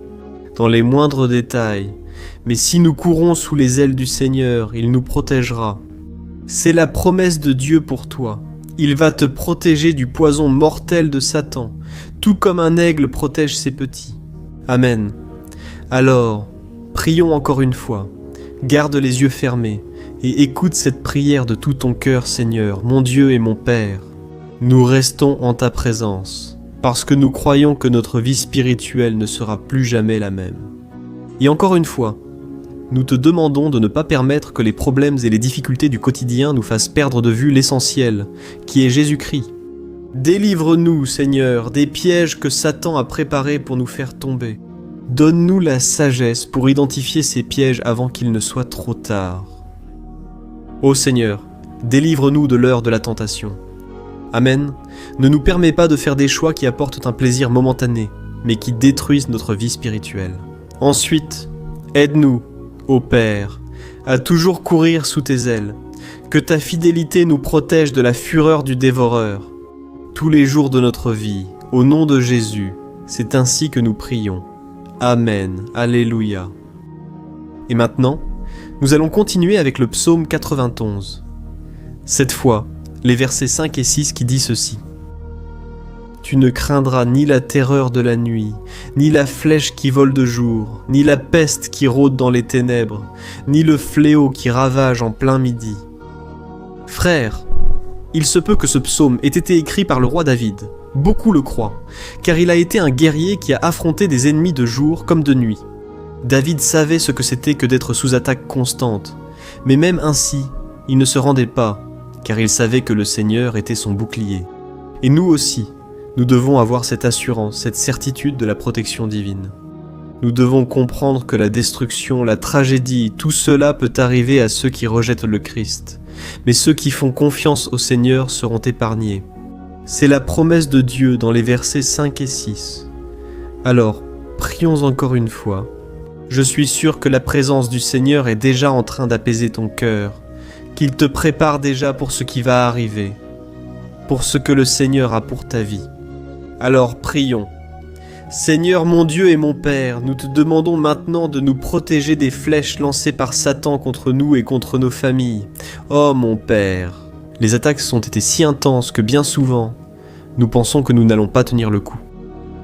dans les moindres détails. Mais si nous courons sous les ailes du Seigneur, il nous protégera. C'est la promesse de Dieu pour toi. Il va te protéger du poison mortel de Satan, tout comme un aigle protège ses petits. Amen. Alors, prions encore une fois. Garde les yeux fermés et écoute cette prière de tout ton cœur, Seigneur, mon Dieu et mon Père. Nous restons en ta présence, parce que nous croyons que notre vie spirituelle ne sera plus jamais la même. Et encore une fois, nous te demandons de ne pas permettre que les problèmes et les difficultés du quotidien nous fassent perdre de vue l'essentiel, qui est Jésus-Christ. Délivre-nous, Seigneur, des pièges que Satan a préparés pour nous faire tomber. Donne-nous la sagesse pour identifier ces pièges avant qu'il ne soit trop tard. Ô Seigneur, délivre-nous de l'heure de la tentation. Amen. Ne nous permets pas de faire des choix qui apportent un plaisir momentané, mais qui détruisent notre vie spirituelle. Ensuite, aide-nous, ô Père, à toujours courir sous tes ailes. Que ta fidélité nous protège de la fureur du dévoreur. Tous les jours de notre vie, au nom de Jésus, c'est ainsi que nous prions. Amen. Alléluia. Et maintenant, nous allons continuer avec le psaume 91. Cette fois, les versets 5 et 6 qui dit ceci. Tu ne craindras ni la terreur de la nuit, ni la flèche qui vole de jour, ni la peste qui rôde dans les ténèbres, ni le fléau qui ravage en plein midi. Frères, il se peut que ce psaume ait été écrit par le roi David. Beaucoup le croient, car il a été un guerrier qui a affronté des ennemis de jour comme de nuit. David savait ce que c'était que d'être sous attaque constante, mais même ainsi, il ne se rendait pas, car il savait que le Seigneur était son bouclier. Et nous aussi, nous devons avoir cette assurance, cette certitude de la protection divine. Nous devons comprendre que la destruction, la tragédie, tout cela peut arriver à ceux qui rejettent le Christ. Mais ceux qui font confiance au Seigneur seront épargnés. C'est la promesse de Dieu dans les versets 5 et 6. Alors, prions encore une fois. Je suis sûr que la présence du Seigneur est déjà en train d'apaiser ton cœur, qu'il te prépare déjà pour ce qui va arriver, pour ce que le Seigneur a pour ta vie. Alors prions. Seigneur mon Dieu et mon Père, nous te demandons maintenant de nous protéger des flèches lancées par Satan contre nous et contre nos familles. Oh mon Père, les attaques ont été si intenses que bien souvent, nous pensons que nous n'allons pas tenir le coup.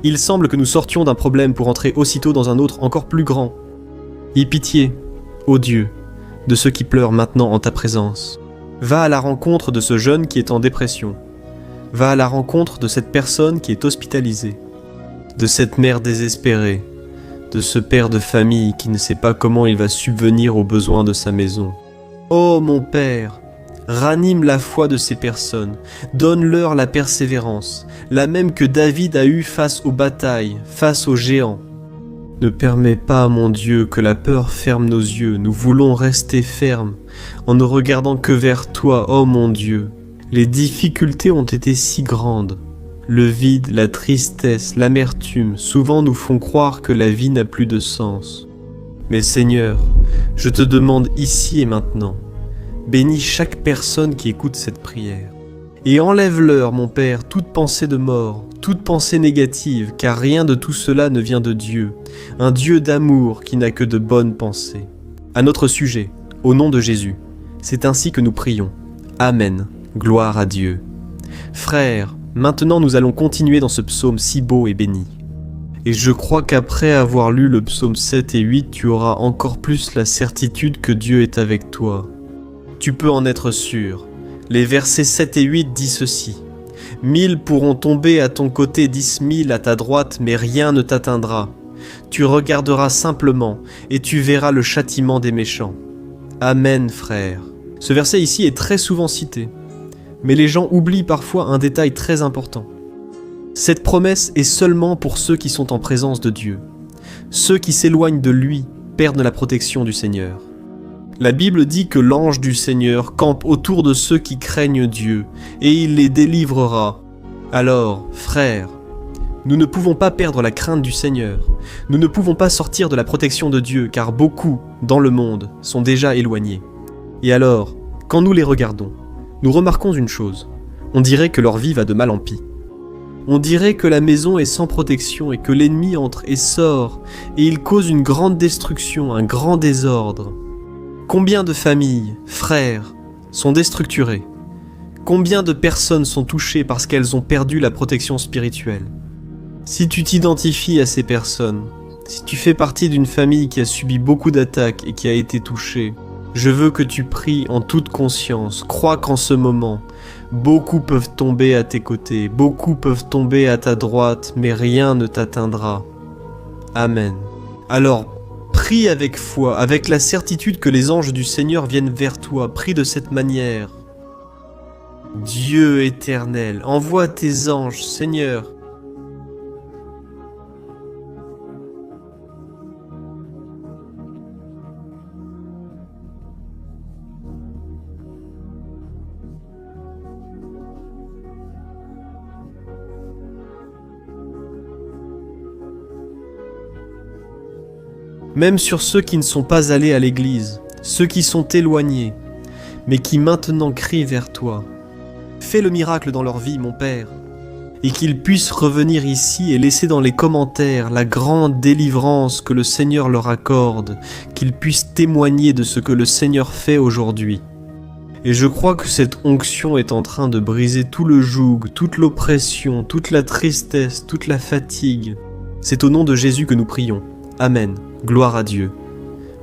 Il semble que nous sortions d'un problème pour entrer aussitôt dans un autre encore plus grand. Aie pitié, ô Dieu, de ceux qui pleurent maintenant en ta présence. Va à la rencontre de ce jeune qui est en dépression. Va à la rencontre de cette personne qui est hospitalisée, de cette mère désespérée, de ce père de famille qui ne sait pas comment il va subvenir aux besoins de sa maison. Oh mon Père, ranime la foi de ces personnes, donne-leur la persévérance, la même que David a eue face aux batailles, face aux géants. Ne permets pas, mon Dieu, que la peur ferme nos yeux, nous voulons rester fermes, en ne regardant que vers toi, oh mon Dieu. Les difficultés ont été si grandes. Le vide, la tristesse, l'amertume, souvent nous font croire que la vie n'a plus de sens. Mais Seigneur, je te demande ici et maintenant, bénis chaque personne qui écoute cette prière. Et enlève-leur, mon Père, toute pensée de mort, toute pensée négative, car rien de tout cela ne vient de Dieu, un Dieu d'amour qui n'a que de bonnes pensées. À notre sujet, au nom de Jésus, c'est ainsi que nous prions. Amen. Gloire à Dieu. Frères, maintenant nous allons continuer dans ce psaume si beau et béni. Et je crois qu'après avoir lu le psaume 7 et 8, tu auras encore plus la certitude que Dieu est avec toi. Tu peux en être sûr. Les versets 7 et 8 disent ceci. « 1000 pourront tomber à ton côté, 10 000 à ta droite, mais rien ne t'atteindra. Tu regarderas simplement, et tu verras le châtiment des méchants. » Amen, frère. Ce verset ici est très souvent cité. Mais les gens oublient parfois un détail très important. Cette promesse est seulement pour ceux qui sont en présence de Dieu. Ceux qui s'éloignent de lui perdent la protection du Seigneur. La Bible dit que l'ange du Seigneur campe autour de ceux qui craignent Dieu, et il les délivrera. Alors, frères, nous ne pouvons pas perdre la crainte du Seigneur. Nous ne pouvons pas sortir de la protection de Dieu, car beaucoup, dans le monde, sont déjà éloignés. Et alors, quand nous les regardons, nous remarquons une chose. On dirait que leur vie va de mal en pis. On dirait que la maison est sans protection et que l'ennemi entre et sort, et il cause une grande destruction, un grand désordre. Combien de familles, frères, sont déstructurées? Combien de personnes sont touchées parce qu'elles ont perdu la protection spirituelle? Si tu t'identifies à ces personnes, si tu fais partie d'une famille qui a subi beaucoup d'attaques et qui a été touchée, je veux que tu pries en toute conscience, crois qu'en ce moment, beaucoup peuvent tomber à tes côtés, beaucoup peuvent tomber à ta droite, mais rien ne t'atteindra. Amen. Alors, prie avec foi, avec la certitude que les anges du Seigneur viennent vers toi, prie de cette manière. Dieu éternel, envoie tes anges, Seigneur. Même sur ceux qui ne sont pas allés à l'église, ceux qui sont éloignés, mais qui maintenant crient vers toi. Fais le miracle dans leur vie, mon Père, et qu'ils puissent revenir ici et laisser dans les commentaires la grande délivrance que le Seigneur leur accorde, qu'ils puissent témoigner de ce que le Seigneur fait aujourd'hui. Et je crois que cette onction est en train de briser tout le joug, toute l'oppression, toute la tristesse, toute la fatigue. C'est au nom de Jésus que nous prions. Amen. Gloire à Dieu.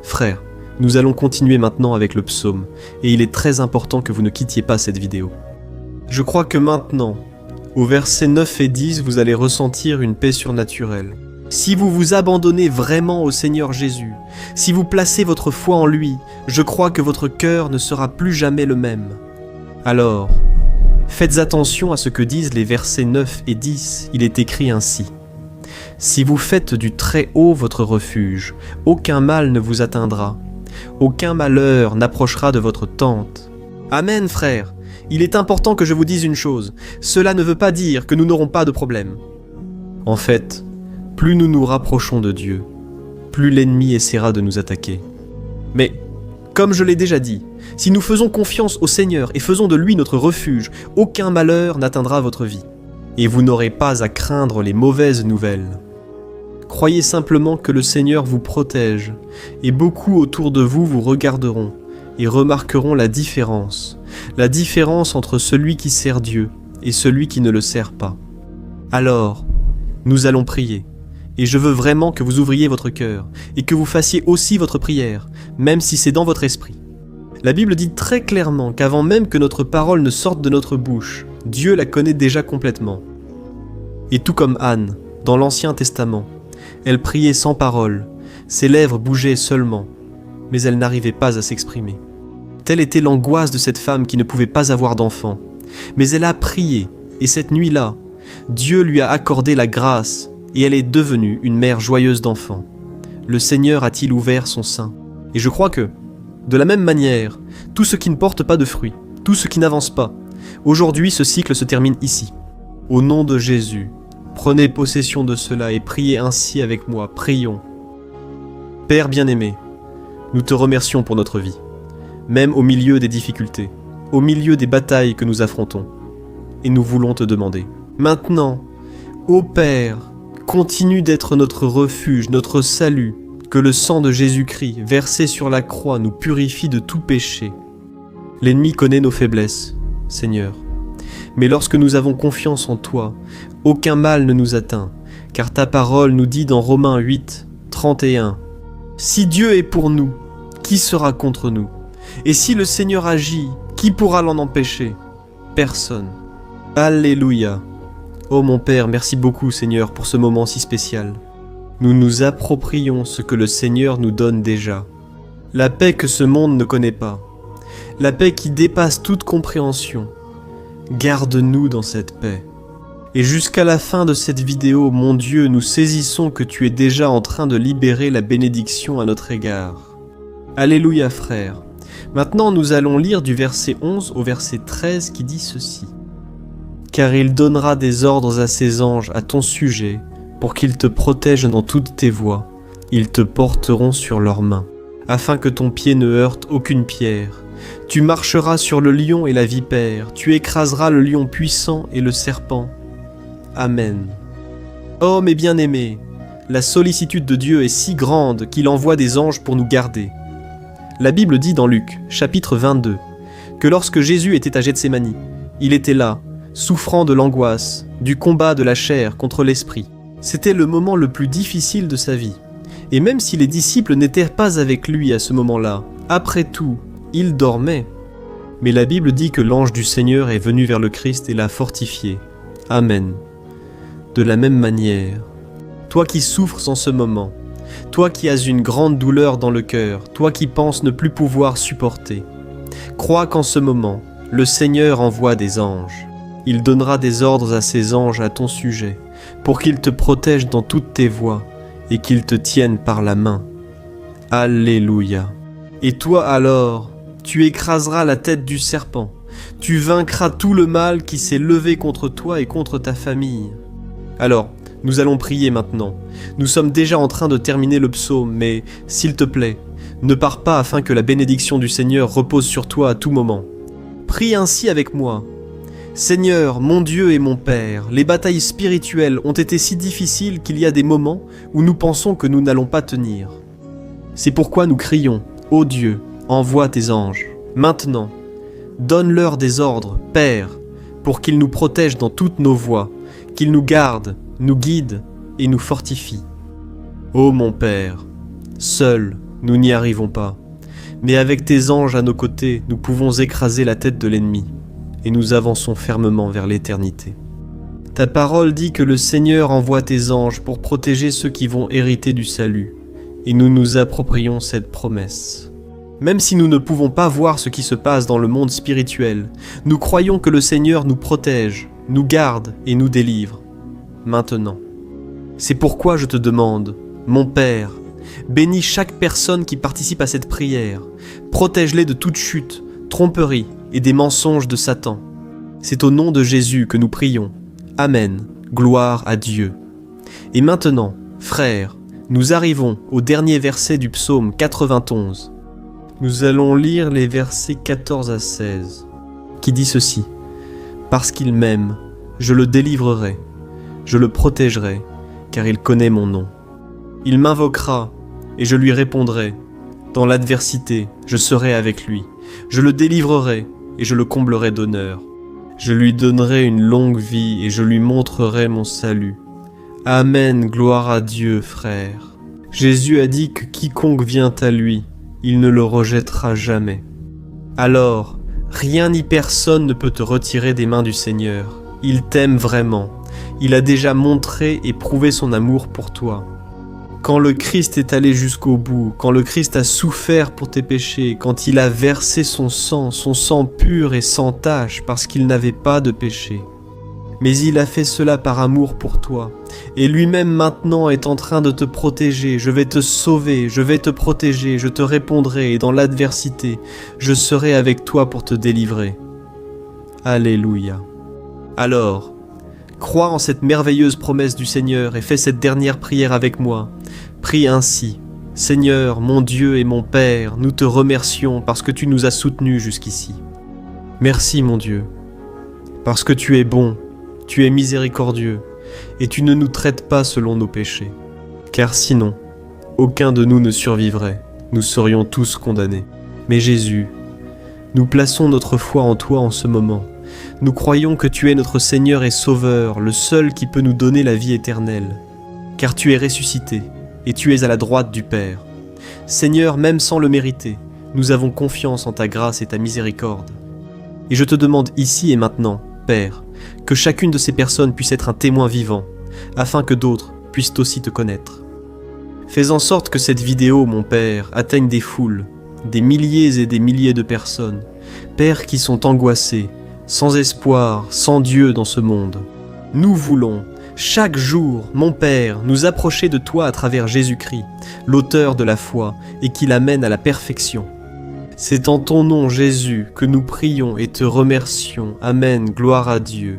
Frères, nous allons continuer maintenant avec le psaume, et il est très important que vous ne quittiez pas cette vidéo. Je crois que maintenant, au versets 9 et 10, vous allez ressentir une paix surnaturelle. Si vous vous abandonnez vraiment au Seigneur Jésus, si vous placez votre foi en lui, je crois que votre cœur ne sera plus jamais le même. Alors, faites attention à ce que disent les versets 9 et 10, il est écrit ainsi. Si vous faites du Très-Haut votre refuge, aucun mal ne vous atteindra, aucun malheur n'approchera de votre tente. Amen, frères. Il est important que je vous dise une chose, cela ne veut pas dire que nous n'aurons pas de problème. En fait, plus nous nous rapprochons de Dieu, plus l'ennemi essaiera de nous attaquer. Mais, comme je l'ai déjà dit, si nous faisons confiance au Seigneur et faisons de lui notre refuge, aucun malheur n'atteindra votre vie. Et vous n'aurez pas à craindre les mauvaises nouvelles. Croyez simplement que le Seigneur vous protège, et beaucoup autour de vous vous regarderont et remarqueront la différence entre celui qui sert Dieu et celui qui ne le sert pas. Alors, nous allons prier, et je veux vraiment que vous ouvriez votre cœur, et que vous fassiez aussi votre prière, même si c'est dans votre esprit. La Bible dit très clairement qu'avant même que notre parole ne sorte de notre bouche, Dieu la connaît déjà complètement. Et tout comme Anne, dans l'Ancien Testament, elle priait sans parole, ses lèvres bougeaient seulement, mais elle n'arrivait pas à s'exprimer. Telle était l'angoisse de cette femme qui ne pouvait pas avoir d'enfant. Mais elle a prié, et cette nuit-là, Dieu lui a accordé la grâce, et elle est devenue une mère joyeuse d'enfants. Le Seigneur a-t-il ouvert son sein? Et je crois que, de la même manière, tout ce qui ne porte pas de fruits, tout ce qui n'avance pas, aujourd'hui ce cycle se termine ici. Au nom de Jésus, prenez possession de cela et priez ainsi avec moi, prions. Père bien-aimé, nous te remercions pour notre vie, même au milieu des difficultés, au milieu des batailles que nous affrontons. Et nous voulons te demander, maintenant, ô Père, continue d'être notre refuge, notre salut, que le sang de Jésus-Christ, versé sur la croix, nous purifie de tout péché. L'ennemi connaît nos faiblesses, Seigneur. Mais lorsque nous avons confiance en toi, aucun mal ne nous atteint, car ta parole nous dit dans Romains 8, 31, « Si Dieu est pour nous, qui sera contre nous? Et si le Seigneur agit, qui pourra l'en empêcher? Personne. » Alléluia. Oh mon Père, merci beaucoup Seigneur pour ce moment si spécial. Nous nous approprions ce que le Seigneur nous donne déjà. La paix que ce monde ne connaît pas. La paix qui dépasse toute compréhension. Garde-nous dans cette paix. Et jusqu'à la fin de cette vidéo, mon Dieu, nous saisissons que tu es déjà en train de libérer la bénédiction à notre égard. Alléluia frère. Maintenant nous allons lire du verset 11 au verset 13 qui dit ceci. « Car il donnera des ordres à ses anges à ton sujet, pour qu'ils te protègent dans toutes tes voies. Ils te porteront sur leurs mains, afin que ton pied ne heurte aucune pierre. Tu marcheras sur le lion et la vipère, tu écraseras le lion puissant et le serpent. Amen. » Oh mes bien-aimés, la sollicitude de Dieu est si grande qu'il envoie des anges pour nous garder. La Bible dit dans Luc, chapitre 22, que lorsque Jésus était à Gethsémani, il était là, souffrant de l'angoisse, du combat de la chair contre l'esprit. C'était le moment le plus difficile de sa vie. Et même si les disciples n'étaient pas avec lui à ce moment-là, après tout, il dormait. Mais la Bible dit que l'ange du Seigneur est venu vers le Christ et l'a fortifié. Amen. De la même manière, toi qui souffres en ce moment, toi qui as une grande douleur dans le cœur, toi qui penses ne plus pouvoir supporter, crois qu'en ce moment, le Seigneur envoie des anges. Il donnera des ordres à ses anges à ton sujet, pour qu'ils te protègent dans toutes tes voies, et qu'ils te tiennent par la main. Alléluia. Et toi alors, tu écraseras la tête du serpent, tu vaincras tout le mal qui s'est levé contre toi et contre ta famille. Alors, nous allons prier maintenant. Nous sommes déjà en train de terminer le psaume, mais s'il te plaît, ne pars pas afin que la bénédiction du Seigneur repose sur toi à tout moment. Prie ainsi avec moi. Seigneur, mon Dieu et mon Père, les batailles spirituelles ont été si difficiles qu'il y a des moments où nous pensons que nous n'allons pas tenir. C'est pourquoi nous crions, ô Dieu, envoie tes anges. Maintenant, donne-leur des ordres, Père, pour qu'ils nous protègent dans toutes nos voies, qu'ils nous gardent, nous guident et nous fortifient. Ô mon Père, seuls, nous n'y arrivons pas, mais avec tes anges à nos côtés, nous pouvons écraser la tête de l'ennemi. Et nous avançons fermement vers l'éternité. Ta parole dit que le Seigneur envoie tes anges pour protéger ceux qui vont hériter du salut, et nous nous approprions cette promesse. Même si nous ne pouvons pas voir ce qui se passe dans le monde spirituel, nous croyons que le Seigneur nous protège, nous garde et nous délivre. Maintenant. C'est pourquoi je te demande, mon Père, bénis chaque personne qui participe à cette prière, protège-les de toute chute, tromperie, et des mensonges de Satan. C'est au nom de Jésus que nous prions. Amen. Gloire à Dieu. Et maintenant, frères, nous arrivons au dernier verset du psaume 91. Nous allons lire les versets 14 à 16, qui dit ceci. « Parce qu'il m'aime, je le délivrerai, je le protégerai, car il connaît mon nom. Il m'invoquera, et je lui répondrai. Dans l'adversité, je serai avec lui. Je le délivrerai, et je le comblerai d'honneur. Je lui donnerai une longue vie et je lui montrerai mon salut. Amen, gloire à Dieu, frère. Jésus a dit que quiconque vient à lui, il ne le rejettera jamais. Alors, Rien ni personne ne peut te retirer des mains du Seigneur. Il t'aime vraiment. Il a déjà montré et prouvé son amour pour toi. Quand le Christ est allé jusqu'au bout, quand le Christ a souffert pour tes péchés, quand il a versé son sang pur et sans tache parce qu'il n'avait pas de péché. Mais il a fait cela par amour pour toi. Et lui-même maintenant est en train de te protéger. Je vais te sauver, je vais te protéger, je te répondrai et dans l'adversité, je serai avec toi pour te délivrer. Alléluia. Alors, crois en cette merveilleuse promesse du Seigneur et fais cette dernière prière avec moi. Prie ainsi. Seigneur, mon Dieu et mon Père, nous te remercions parce que tu nous as soutenus jusqu'ici. Merci mon Dieu, parce que tu es bon, tu es miséricordieux et tu ne nous traites pas selon nos péchés. Car sinon, aucun de nous ne survivrait, nous serions tous condamnés. Mais Jésus, nous plaçons notre foi en toi en ce moment. Nous croyons que tu es notre Seigneur et Sauveur, le seul qui peut nous donner la vie éternelle. Car tu es ressuscité, et tu es à la droite du Père. Seigneur, même sans le mériter, nous avons confiance en ta grâce et ta miséricorde. Et je te demande ici et maintenant, Père, que chacune de ces personnes puisse être un témoin vivant, afin que d'autres puissent aussi te connaître. Fais en sorte que cette vidéo, mon Père, atteigne des foules, des milliers et des milliers de personnes, Père qui sont angoissés, sans espoir, sans Dieu dans ce monde. Nous voulons, chaque jour, mon Père, nous approcher de toi à travers Jésus-Christ, l'auteur de la foi, et qui l'amène à la perfection. C'est en ton nom, Jésus, que nous prions et te remercions. Amen, gloire à Dieu.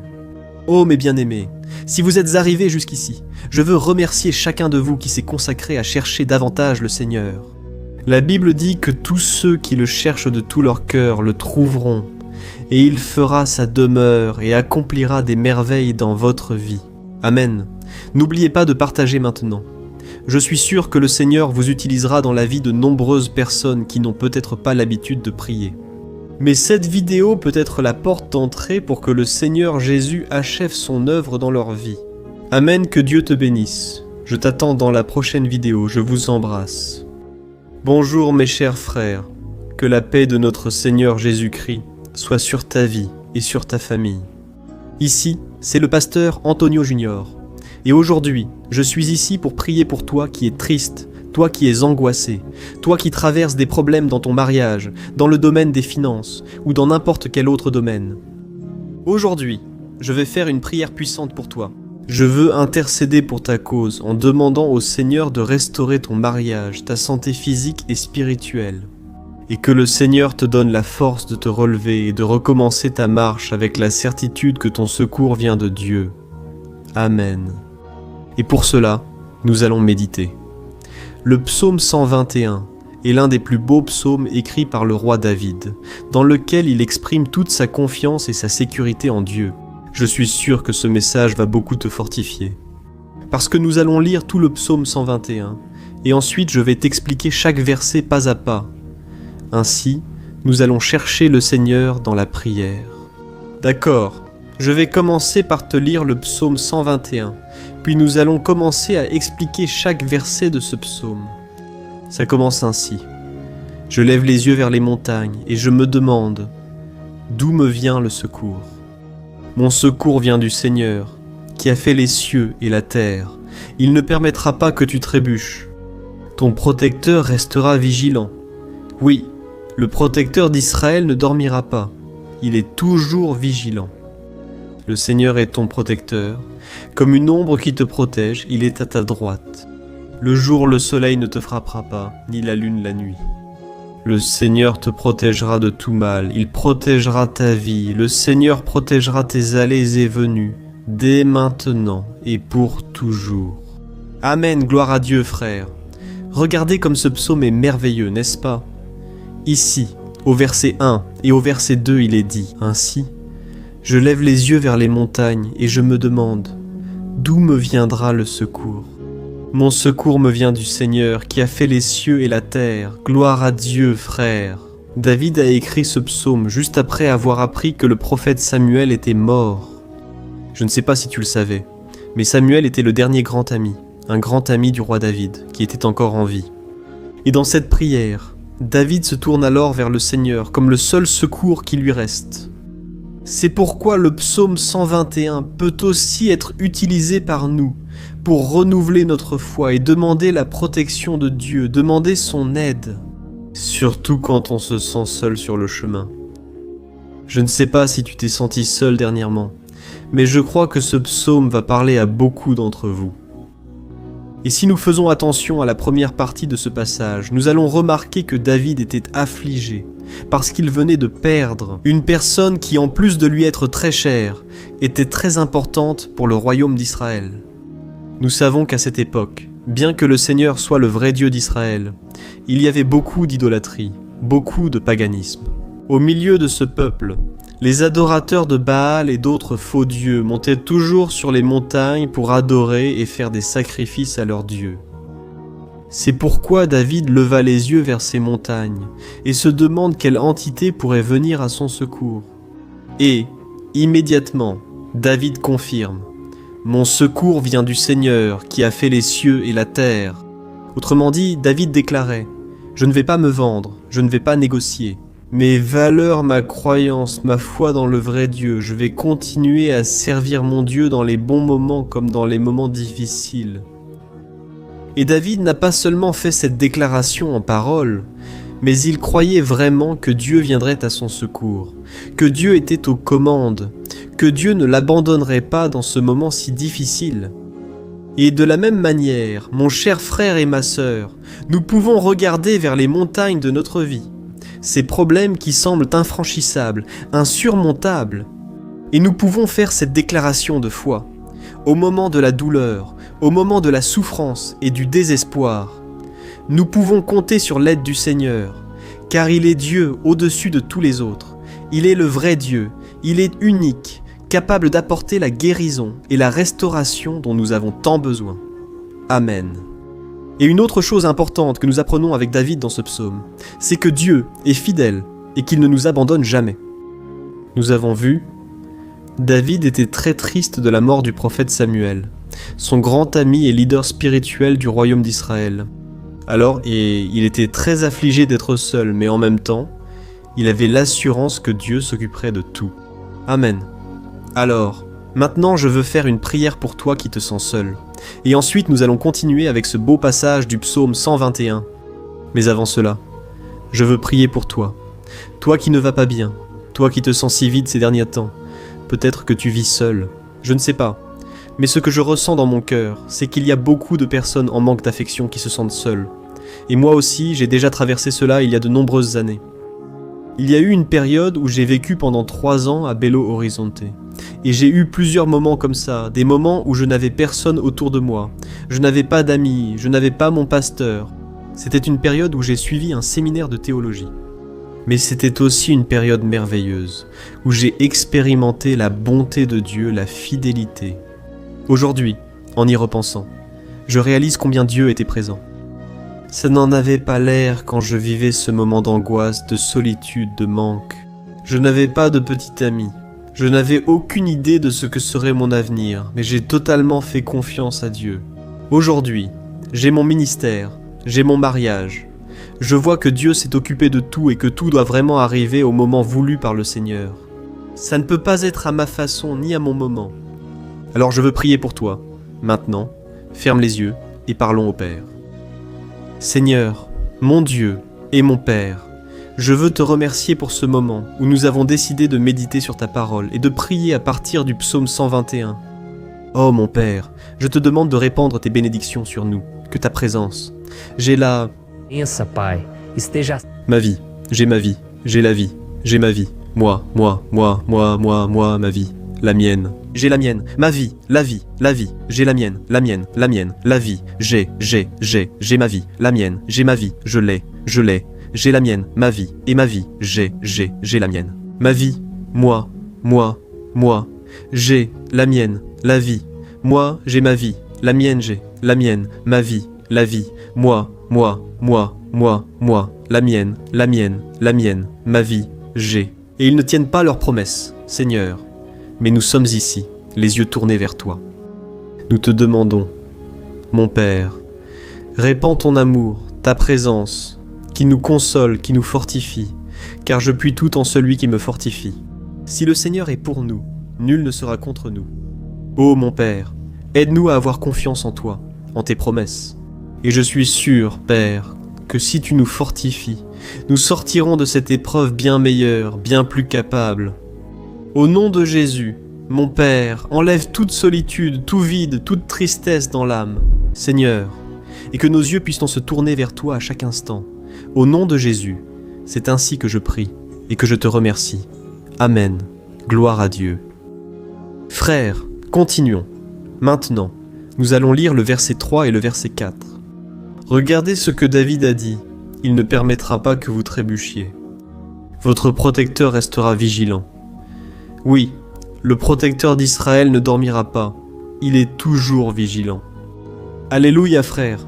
Oh mes bien-aimés, si vous êtes arrivés jusqu'ici, je veux remercier chacun de vous qui s'est consacré à chercher davantage le Seigneur. La Bible dit que tous ceux qui le cherchent de tout leur cœur le trouveront, et il fera sa demeure et accomplira des merveilles dans votre vie. Amen. N'oubliez pas de partager maintenant. Je suis sûr que le Seigneur vous utilisera dans la vie de nombreuses personnes qui n'ont peut-être pas l'habitude de prier. Mais cette vidéo peut être la porte d'entrée pour que le Seigneur Jésus achève son œuvre dans leur vie. Amen, que Dieu te bénisse. Je t'attends dans la prochaine vidéo, je vous embrasse. Bonjour mes chers frères, que la paix de notre Seigneur Jésus-Christ soit sur ta vie et sur ta famille. Ici, c'est le pasteur Antonio Junior. Et aujourd'hui, je suis ici pour prier pour toi qui es triste, toi qui es angoissé, toi qui traverses des problèmes dans ton mariage, dans le domaine des finances ou dans n'importe quel autre domaine. Aujourd'hui, je vais faire une prière puissante pour toi. Je veux intercéder pour ta cause en demandant au Seigneur de restaurer ton mariage, ta santé physique et spirituelle. Et que le Seigneur te donne la force de te relever et de recommencer ta marche avec la certitude que ton secours vient de Dieu. Amen. Et pour cela, nous allons méditer. Le psaume 121 est l'un des plus beaux psaumes écrits par le roi David, dans lequel il exprime toute sa confiance et sa sécurité en Dieu. Je suis sûr que ce message va beaucoup te fortifier. Parce que nous allons lire tout le psaume 121, et ensuite je vais t'expliquer chaque verset pas à pas. Ainsi, nous allons chercher le Seigneur dans la prière. D'accord, je vais commencer par te lire le psaume 121, puis nous allons commencer à expliquer chaque verset de ce psaume. Ça commence ainsi. Je lève les yeux vers les montagnes et je me demande, d'où me vient le secours ? Mon secours vient du Seigneur, qui a fait les cieux et la terre. Il ne permettra pas que tu trébuches. Ton protecteur restera vigilant. Oui, le protecteur d'Israël ne dormira pas. Il est toujours vigilant. Le Seigneur est ton protecteur. Comme une ombre qui te protège, il est à ta droite. Le jour, le soleil ne te frappera pas, ni la lune la nuit. Le Seigneur te protégera de tout mal, il protégera ta vie, le Seigneur protégera tes allées et venues, dès maintenant et pour toujours. Amen, gloire à Dieu, frère. Regardez comme ce psaume est merveilleux, n'est-ce pas ? Ici, au verset 1 et au verset 2, il est dit ainsi. Je lève les yeux vers les montagnes et je me demande, d'où me viendra le secours ? Mon secours me vient du Seigneur qui a fait les cieux et la terre. Gloire à Dieu, frère. David a écrit ce psaume juste après avoir appris que le prophète Samuel était mort. Je ne sais pas si tu le savais, mais Samuel était le dernier grand ami, un grand ami du roi David, qui était encore en vie. Et dans cette prière, David se tourne alors vers le Seigneur comme le seul secours qui lui reste. C'est pourquoi le psaume 121 peut aussi être utilisé par nous pour renouveler notre foi et demander la protection de Dieu, demander son aide, surtout quand on se sent seul sur le chemin. Je ne sais pas si tu t'es senti seul dernièrement, mais je crois que ce psaume va parler à beaucoup d'entre vous. Et si nous faisons attention à la première partie de ce passage, nous allons remarquer que David était affligé, parce qu'il venait de perdre une personne qui, en plus de lui être très chère, était très importante pour le royaume d'Israël. Nous savons qu'à cette époque, bien que le Seigneur soit le vrai Dieu d'Israël, il y avait beaucoup d'idolâtrie, beaucoup de paganisme. Au milieu de ce peuple, les adorateurs de Baal et d'autres faux dieux montaient toujours sur les montagnes pour adorer et faire des sacrifices à leurs dieux. C'est pourquoi David leva les yeux vers ces montagnes et se demande quelle entité pourrait venir à son secours. Et, immédiatement, David confirme « Mon secours vient du Seigneur qui a fait les cieux et la terre ». Autrement dit, David déclarait « Je ne vais pas me vendre, je ne vais pas négocier. Mes valeurs, ma croyance, ma foi dans le vrai Dieu, je vais continuer à servir mon Dieu dans les bons moments comme dans les moments difficiles. » Et David n'a pas seulement fait cette déclaration en paroles, mais il croyait vraiment que Dieu viendrait à son secours, que Dieu était aux commandes, que Dieu ne l'abandonnerait pas dans ce moment si difficile. Et de la même manière, mon cher frère et ma sœur, nous pouvons regarder vers les montagnes de notre vie, ces problèmes qui semblent infranchissables, insurmontables, et nous pouvons faire cette déclaration de foi. Au moment de la douleur, au moment de la souffrance et du désespoir, nous pouvons compter sur l'aide du Seigneur, car il est Dieu au-dessus de tous les autres. Il est le vrai Dieu, il est unique, capable d'apporter la guérison et la restauration dont nous avons tant besoin. Amen. Et une autre chose importante que nous apprenons avec David dans ce psaume, c'est que Dieu est fidèle et qu'il ne nous abandonne jamais. Nous avons vu, David était très triste de la mort du prophète Samuel, son grand ami et leader spirituel du royaume d'Israël. Alors, il était très affligé d'être seul, mais en même temps, il avait l'assurance que Dieu s'occuperait de tout. Amen. Alors, maintenant je veux faire une prière pour toi qui te sens seul. Et ensuite nous allons continuer avec ce beau passage du psaume 121. Mais avant cela, je veux prier pour toi. Toi qui ne vas pas bien, toi qui te sens si vide ces derniers temps. Peut-être que tu vis seul, je ne sais pas. Mais ce que je ressens dans mon cœur, c'est qu'il y a beaucoup de personnes en manque d'affection qui se sentent seules. Et moi aussi, j'ai déjà traversé cela il y a de nombreuses années. Il y a eu une période où j'ai vécu pendant 3 ans à Belo Horizonte. Et j'ai eu plusieurs moments comme ça, des moments où je n'avais personne autour de moi. Je n'avais pas d'amis, je n'avais pas mon pasteur. C'était une période où j'ai suivi un séminaire de théologie. Mais c'était aussi une période merveilleuse, où j'ai expérimenté la bonté de Dieu, la fidélité. Aujourd'hui, en y repensant, je réalise combien Dieu était présent. Ça n'en avait pas l'air quand je vivais ce moment d'angoisse, de solitude, de manque. Je n'avais pas de petit ami. Je n'avais aucune idée de ce que serait mon avenir, mais j'ai totalement fait confiance à Dieu. Aujourd'hui, j'ai mon ministère, j'ai mon mariage. Je vois que Dieu s'est occupé de tout et que tout doit vraiment arriver au moment voulu par le Seigneur. Ça ne peut pas être à ma façon ni à mon moment. Alors je veux prier pour toi. Maintenant, ferme les yeux et parlons au Père. Seigneur, mon Dieu et mon Père, je veux te remercier pour ce moment où nous avons décidé de méditer sur ta parole et de prier à partir du psaume 121. Oh mon Père, je te demande de répandre tes bénédictions sur nous, que ta présence. J'ai la... Pensa, Pai, esteja Ma vie, j'ai ma vie, j'ai la vie, j'ai ma vie. Moi, ma vie, la mienne. J'ai la mienne, ma vie, la vie, j'ai la mienne, la vie, j'ai ma vie, la mienne, j'ai ma vie, je l'ai, j'ai la mienne, ma vie, et ma vie, j'ai la mienne. Ma vie, moi, j'ai la mienne, la vie, moi, j'ai ma vie, la mienne, j'ai, la mienne, ma vie, la vie, moi, la mienne, ma vie, j'ai. Et ils ne tiennent pas leurs promesses, Seigneur, mais nous sommes ici, les yeux tournés vers toi. Nous te demandons, mon Père, répands ton amour, ta présence, qui nous console, qui nous fortifie, car je puis tout en celui qui me fortifie. Si le Seigneur est pour nous, nul ne sera contre nous. Ô mon Père, aide-nous à avoir confiance en toi, en tes promesses. Et je suis sûr, Père, que si tu nous fortifies, nous sortirons de cette épreuve bien meilleure, bien plus capable. Au nom de Jésus, mon Père, enlève toute solitude, tout vide, toute tristesse dans l'âme, Seigneur, et que nos yeux puissent se tourner vers toi à chaque instant. Au nom de Jésus, c'est ainsi que je prie et que je te remercie. Amen. Gloire à Dieu. Frères, continuons. Maintenant, nous allons lire le verset 3 et le verset 4. Regardez ce que David a dit. Il ne permettra pas que vous trébuchiez. Votre protecteur restera vigilant. Oui, le protecteur d'Israël ne dormira pas. Il est toujours vigilant. Alléluia, frères.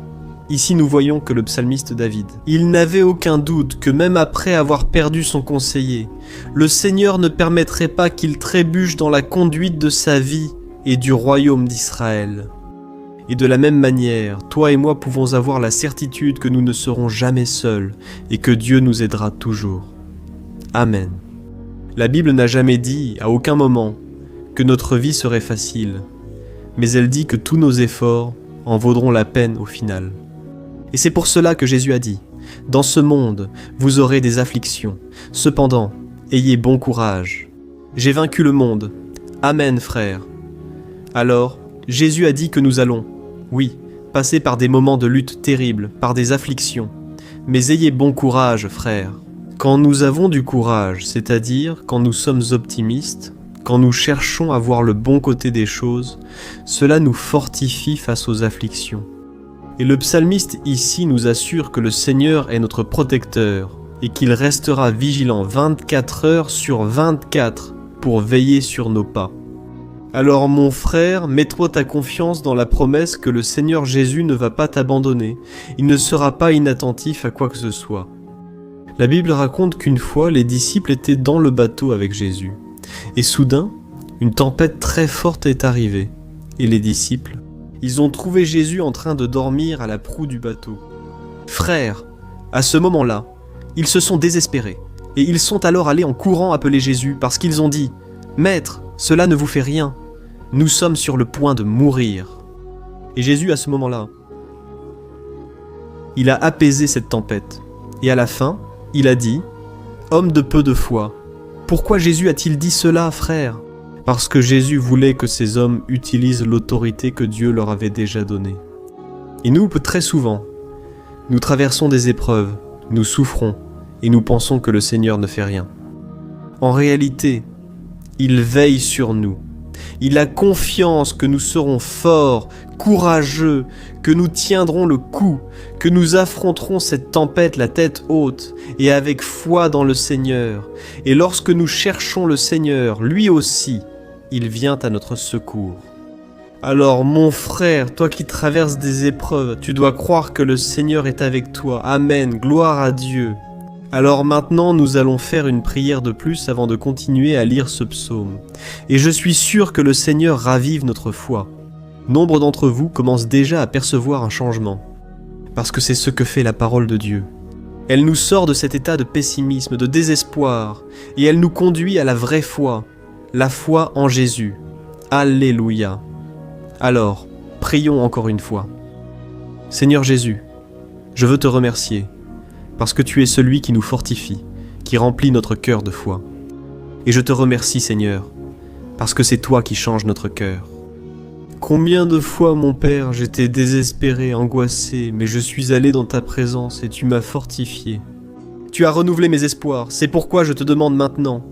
Ici nous voyons que le psalmiste David, il n'avait aucun doute que même après avoir perdu son conseiller, le Seigneur ne permettrait pas qu'il trébuche dans la conduite de sa vie et du royaume d'Israël. Et de la même manière, toi et moi pouvons avoir la certitude que nous ne serons jamais seuls et que Dieu nous aidera toujours. Amen. La Bible n'a jamais dit, à aucun moment, que notre vie serait facile, mais elle dit que tous nos efforts en vaudront la peine au final. Et c'est pour cela que Jésus a dit, « Dans ce monde, vous aurez des afflictions. Cependant, ayez bon courage. J'ai vaincu le monde. Amen, frères. » Alors, Jésus a dit que nous allons, oui, passer par des moments de lutte terribles, par des afflictions. Mais ayez bon courage, frères. Quand nous avons du courage, c'est-à-dire quand nous sommes optimistes, quand nous cherchons à voir le bon côté des choses, cela nous fortifie face aux afflictions. Et le psalmiste ici nous assure que le Seigneur est notre protecteur et qu'il restera vigilant 24 heures sur 24 pour veiller sur nos pas. Alors mon frère, mets-toi ta confiance dans la promesse que le Seigneur Jésus ne va pas t'abandonner, il ne sera pas inattentif à quoi que ce soit. La Bible raconte qu'une fois, les disciples étaient dans le bateau avec Jésus. Et soudain, une tempête très forte est arrivée. Et les disciples, ils ont trouvé Jésus en train de dormir à la proue du bateau. Frères, à ce moment-là, ils se sont désespérés. Et ils sont alors allés en courant appeler Jésus parce qu'ils ont dit « Maître, cela ne vous fait rien. Nous sommes sur le point de mourir. » Et Jésus, à ce moment-là, il a apaisé cette tempête. Et à la fin, il a dit « Homme de peu de foi, pourquoi Jésus a-t-il dit cela, frère ?» Parce que Jésus voulait que ces hommes utilisent l'autorité que Dieu leur avait déjà donnée. Et nous, très souvent, nous traversons des épreuves, nous souffrons, et nous pensons que le Seigneur ne fait rien. En réalité, il veille sur nous. Il a confiance que nous serons forts, courageux, que nous tiendrons le coup, que nous affronterons cette tempête la tête haute et avec foi dans le Seigneur. Et lorsque nous cherchons le Seigneur, lui aussi, il vient à notre secours. Alors mon frère, toi qui traverses des épreuves, tu dois croire que le Seigneur est avec toi. Amen, gloire à Dieu. Alors maintenant, nous allons faire une prière de plus avant de continuer à lire ce psaume. Et je suis sûr que le Seigneur ravive notre foi. Nombre d'entre vous commencent déjà à percevoir un changement. Parce que c'est ce que fait la parole de Dieu. Elle nous sort de cet état de pessimisme, de désespoir, et elle nous conduit à la vraie foi, la foi en Jésus. Alléluia. Alors, prions encore une fois. Seigneur Jésus, je veux te remercier, parce que tu es celui qui nous fortifie, qui remplit notre cœur de foi. Et je te remercie, Seigneur, parce que c'est toi qui changes notre cœur. Combien de fois, mon Père, j'étais désespéré, angoissé, mais je suis allé dans ta présence et tu m'as fortifié. Tu as renouvelé mes espoirs, c'est pourquoi je te demande maintenant.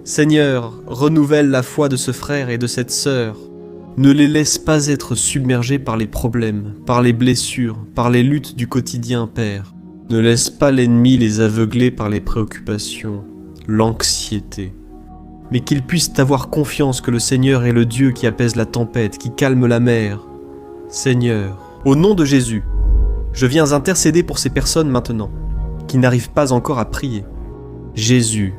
Seigneur, renouvelle la foi de ce frère et de cette sœur. Ne les laisse pas être submergés par les problèmes, par les blessures, par les luttes du quotidien, Père. Ne laisse pas l'ennemi les aveugler par les préoccupations, l'anxiété. Mais qu'ils puissent avoir confiance que le Seigneur est le Dieu qui apaise la tempête, qui calme la mer. Seigneur, au nom de Jésus, je viens intercéder pour ces personnes maintenant, qui n'arrivent pas encore à prier. Jésus,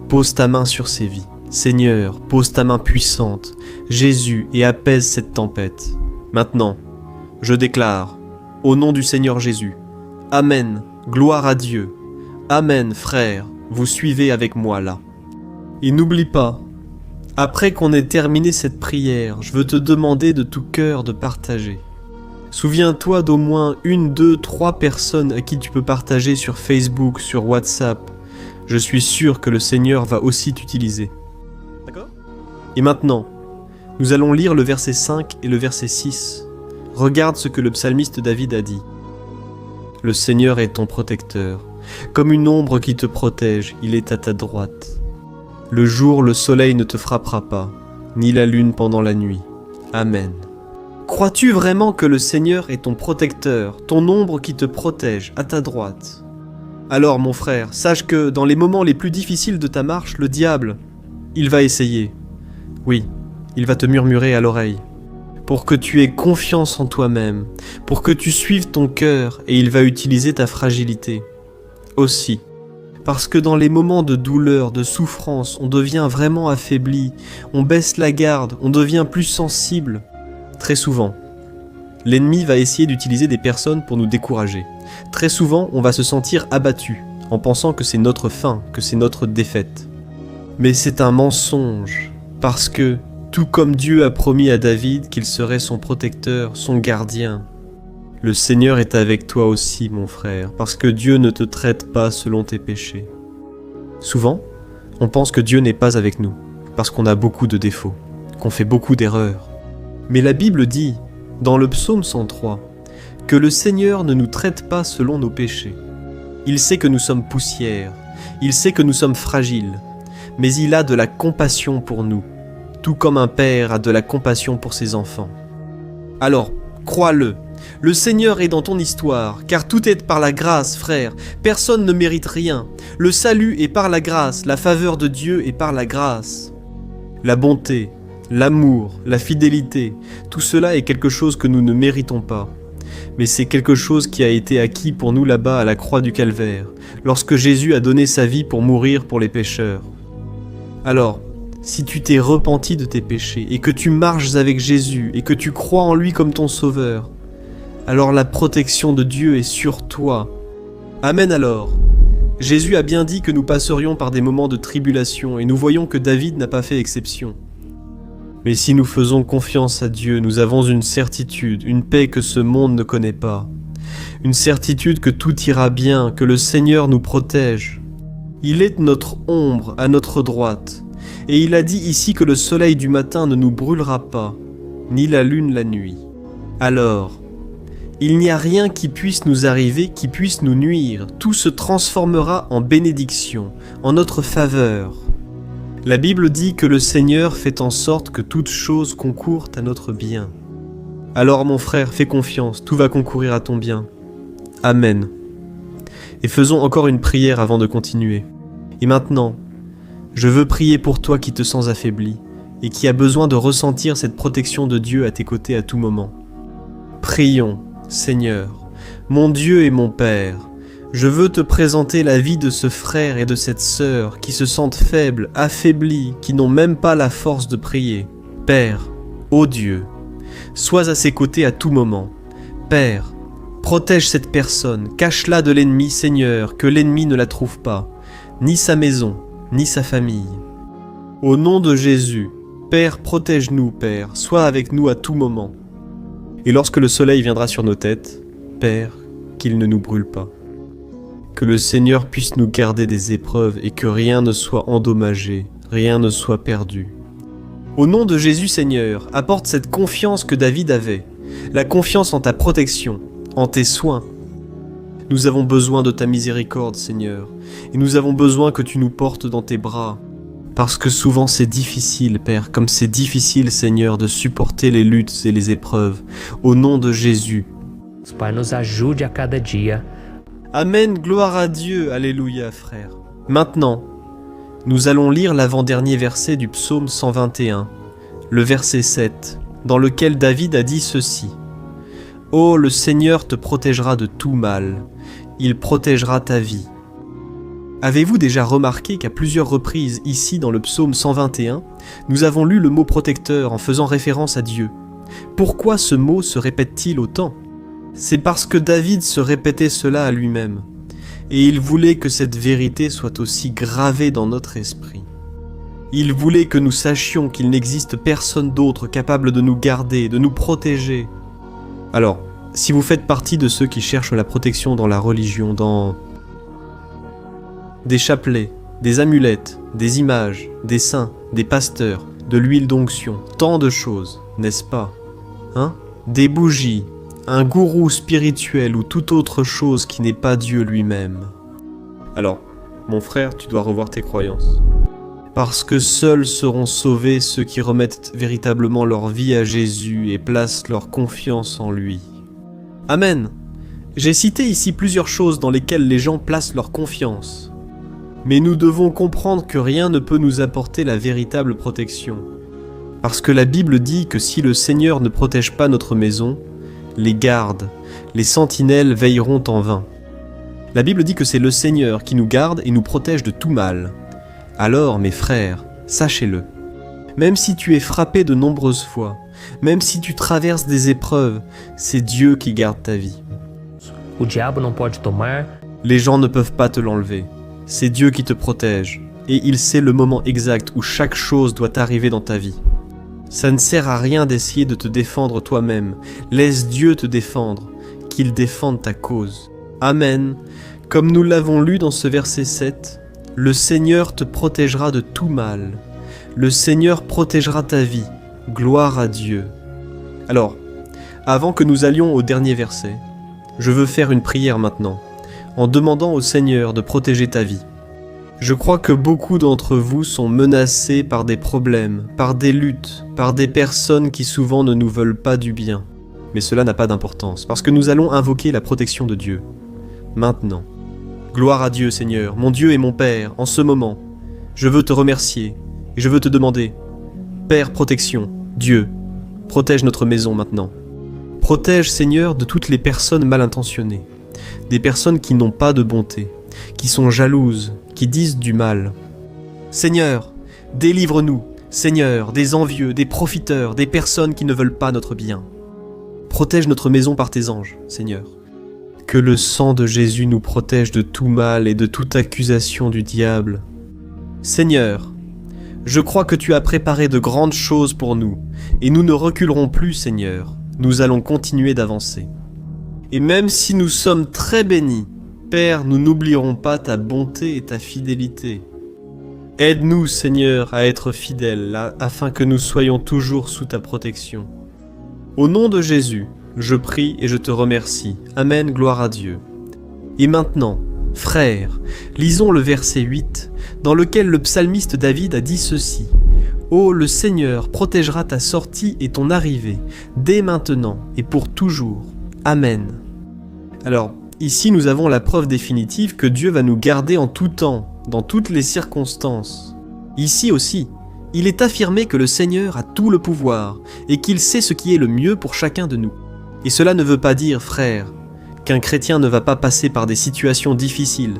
pose ta main sur ces vies. Seigneur, pose ta main puissante, Jésus, et apaise cette tempête. Maintenant, je déclare, au nom du Seigneur Jésus, Amen, gloire à Dieu. Amen, frère, vous suivez avec moi là. Et n'oublie pas, après qu'on ait terminé cette prière, je veux te demander de tout cœur de partager. Souviens-toi d'au moins 1, 2, 3 personnes à qui tu peux partager sur Facebook, sur WhatsApp. Je suis sûr que le Seigneur va aussi t'utiliser. D'accord ? Et maintenant, nous allons lire le verset 5 et le verset 6. Regarde ce que le psalmiste David a dit. Le Seigneur est ton protecteur. Comme une ombre qui te protège, il est à ta droite. Le jour, le soleil ne te frappera pas, ni la lune pendant la nuit. Amen. Crois-tu vraiment que le Seigneur est ton protecteur, ton ombre qui te protège, à ta droite ? Alors mon frère, sache que dans les moments les plus difficiles de ta marche, le diable, il va essayer. Oui, il va te murmurer à l'oreille, pour que tu aies confiance en toi-même, pour que tu suives ton cœur, et il va utiliser ta fragilité. Aussi, parce que dans les moments de douleur, de souffrance, on devient vraiment affaibli, on baisse la garde, on devient plus sensible. Très souvent, l'ennemi va essayer d'utiliser des personnes pour nous décourager. Très souvent, on va se sentir abattu, en pensant que c'est notre fin, que c'est notre défaite. Mais c'est un mensonge, parce que, tout comme Dieu a promis à David qu'il serait son protecteur, son gardien, le Seigneur est avec toi aussi, mon frère, parce que Dieu ne te traite pas selon tes péchés. Souvent, on pense que Dieu n'est pas avec nous, parce qu'on a beaucoup de défauts, qu'on fait beaucoup d'erreurs. Mais la Bible dit, dans le psaume 103, que le Seigneur ne nous traite pas selon nos péchés. Il sait que nous sommes poussière, il sait que nous sommes fragiles, mais il a de la compassion pour nous, tout comme un père a de la compassion pour ses enfants. Alors, crois-le, le Seigneur est dans ton histoire, car tout est par la grâce, frère, personne ne mérite rien. Le salut est par la grâce, la faveur de Dieu est par la grâce. La bonté, l'amour, la fidélité, tout cela est quelque chose que nous ne méritons pas. Mais c'est quelque chose qui a été acquis pour nous là-bas à la croix du Calvaire, lorsque Jésus a donné sa vie pour mourir pour les pécheurs. Alors, si tu t'es repenti de tes péchés, et que tu marches avec Jésus, et que tu crois en lui comme ton sauveur, alors la protection de Dieu est sur toi. Amen alors. Jésus a bien dit que nous passerions par des moments de tribulation, et nous voyons que David n'a pas fait exception. Mais si nous faisons confiance à Dieu, nous avons une certitude, une paix que ce monde ne connaît pas. Une certitude que tout ira bien, que le Seigneur nous protège. Il est notre ombre à notre droite, et il a dit ici que le soleil du matin ne nous brûlera pas, ni la lune la nuit. Alors, il n'y a rien qui puisse nous arriver, qui puisse nous nuire. Tout se transformera en bénédiction, en notre faveur. La Bible dit que le Seigneur fait en sorte que toute chose concourt à notre bien. Alors mon frère, fais confiance, tout va concourir à ton bien. Amen. Et faisons encore une prière avant de continuer. Et maintenant, je veux prier pour toi qui te sens affaibli et qui a besoin de ressentir cette protection de Dieu à tes côtés à tout moment. Prions, Seigneur, mon Dieu et mon Père, je veux te présenter la vie de ce frère et de cette sœur qui se sentent faibles, affaiblis, qui n'ont même pas la force de prier. Père, ô Dieu, sois à ses côtés à tout moment. Père, protège cette personne, cache-la de l'ennemi, Seigneur, que l'ennemi ne la trouve pas, ni sa maison, ni sa famille. Au nom de Jésus, Père, protège-nous, Père, sois avec nous à tout moment. Et lorsque le soleil viendra sur nos têtes, Père, qu'il ne nous brûle pas. Que le Seigneur puisse nous garder des épreuves et que rien ne soit endommagé, rien ne soit perdu. Au nom de Jésus, Seigneur, apporte cette confiance que David avait, la confiance en ta protection, en tes soins. Nous avons besoin de ta miséricorde, Seigneur, et nous avons besoin que tu nous portes dans tes bras, parce que souvent c'est difficile, Père, comme c'est difficile, Seigneur, de supporter les luttes et les épreuves. Au nom de Jésus. Pai, nos ajude a cada dia. Amen, gloire à Dieu, alléluia, frère. Maintenant, nous allons lire l'avant-dernier verset du psaume 121, le verset 7, dans lequel David a dit ceci. « Oh, le Seigneur te protégera de tout mal, il protégera ta vie. » Avez-vous déjà remarqué qu'à plusieurs reprises ici dans le psaume 121, nous avons lu le mot protecteur en faisant référence à Dieu? Pourquoi ce mot se répète-t-il autant? C'est parce que David se répétait cela à lui-même. Et il voulait que cette vérité soit aussi gravée dans notre esprit. Il voulait que nous sachions qu'il n'existe personne d'autre capable de nous garder, de nous protéger. Alors, si vous faites partie de ceux qui cherchent la protection dans la religion, dans des chapelets, des amulettes, des images, des saints, des pasteurs, de l'huile d'onction, tant de choses, n'est-ce pas? Des bougies, un gourou spirituel ou toute autre chose qui n'est pas Dieu lui-même. Alors, mon frère, tu dois revoir tes croyances. Parce que seuls seront sauvés ceux qui remettent véritablement leur vie à Jésus et placent leur confiance en lui. Amen. J'ai cité ici plusieurs choses dans lesquelles les gens placent leur confiance. Mais nous devons comprendre que rien ne peut nous apporter la véritable protection. Parce que la Bible dit que si le Seigneur ne protège pas notre maison, les gardes, les sentinelles veilleront en vain. La Bible dit que c'est le Seigneur qui nous garde et nous protège de tout mal. Alors, mes frères, sachez-le. Même si tu es frappé de nombreuses fois, même si tu traverses des épreuves, c'est Dieu qui garde ta vie. O diabo não pode tomar. Les gens ne peuvent pas te l'enlever. C'est Dieu qui te protège, et il sait le moment exact où chaque chose doit arriver dans ta vie. Ça ne sert à rien d'essayer de te défendre toi-même. Laisse Dieu te défendre, qu'il défende ta cause. Amen. Comme nous l'avons lu dans ce verset 7, le Seigneur te protégera de tout mal. Le Seigneur protégera ta vie. Gloire à Dieu. Alors, avant que nous allions au dernier verset, je veux faire une prière maintenant, en demandant au Seigneur de protéger ta vie. Je crois que beaucoup d'entre vous sont menacés par des problèmes, par des luttes, par des personnes qui souvent ne nous veulent pas du bien. Mais cela n'a pas d'importance, parce que nous allons invoquer la protection de Dieu. Maintenant. Gloire à Dieu, Seigneur, mon Dieu et mon Père, en ce moment. Je veux te remercier, et je veux te demander, Père, protection, Dieu, protège notre maison maintenant. Protège, Seigneur, de toutes les personnes mal intentionnées, des personnes qui n'ont pas de bonté, qui sont jalouses, qui disent du mal. Seigneur, délivre-nous, Seigneur, des envieux, des profiteurs, des personnes qui ne veulent pas notre bien. Protège notre maison par tes anges, Seigneur. Que le sang de Jésus nous protège de tout mal et de toute accusation du diable. Seigneur, je crois que tu as préparé de grandes choses pour nous, et nous ne reculerons plus, Seigneur. Nous allons continuer d'avancer. Et même si nous sommes très bénis, Père, nous n'oublierons pas ta bonté et ta fidélité. Aide-nous, Seigneur, à être fidèles, afin que nous soyons toujours sous ta protection. Au nom de Jésus, je prie et je te remercie. Amen, gloire à Dieu. Et maintenant, frères, lisons le verset 8, dans lequel le psalmiste David a dit ceci. « Ô, le Seigneur protégera ta sortie et ton arrivée, dès maintenant et pour toujours. Amen. » Alors, ici nous avons la preuve définitive que Dieu va nous garder en tout temps, dans toutes les circonstances. Ici aussi, il est affirmé que le Seigneur a tout le pouvoir et qu'il sait ce qui est le mieux pour chacun de nous. Et cela ne veut pas dire, frères, qu'un chrétien ne va pas passer par des situations difficiles,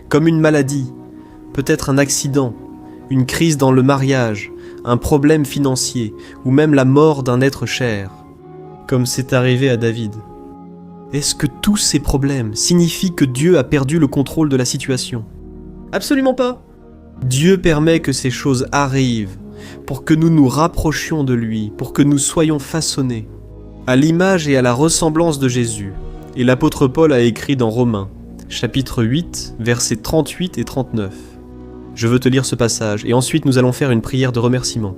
comme une maladie, peut-être un accident, une crise dans le mariage, un problème financier ou même la mort d'un être cher, comme c'est arrivé à David. Est-ce que tous ces problèmes signifient que Dieu a perdu le contrôle de la situation? Absolument pas. Dieu permet que ces choses arrivent pour que nous nous rapprochions de lui, pour que nous soyons façonnés à l'image et à la ressemblance de Jésus. Et l'apôtre Paul a écrit dans Romains, chapitre 8, versets 38 et 39. Je veux te lire ce passage, et ensuite nous allons faire une prière de remerciement.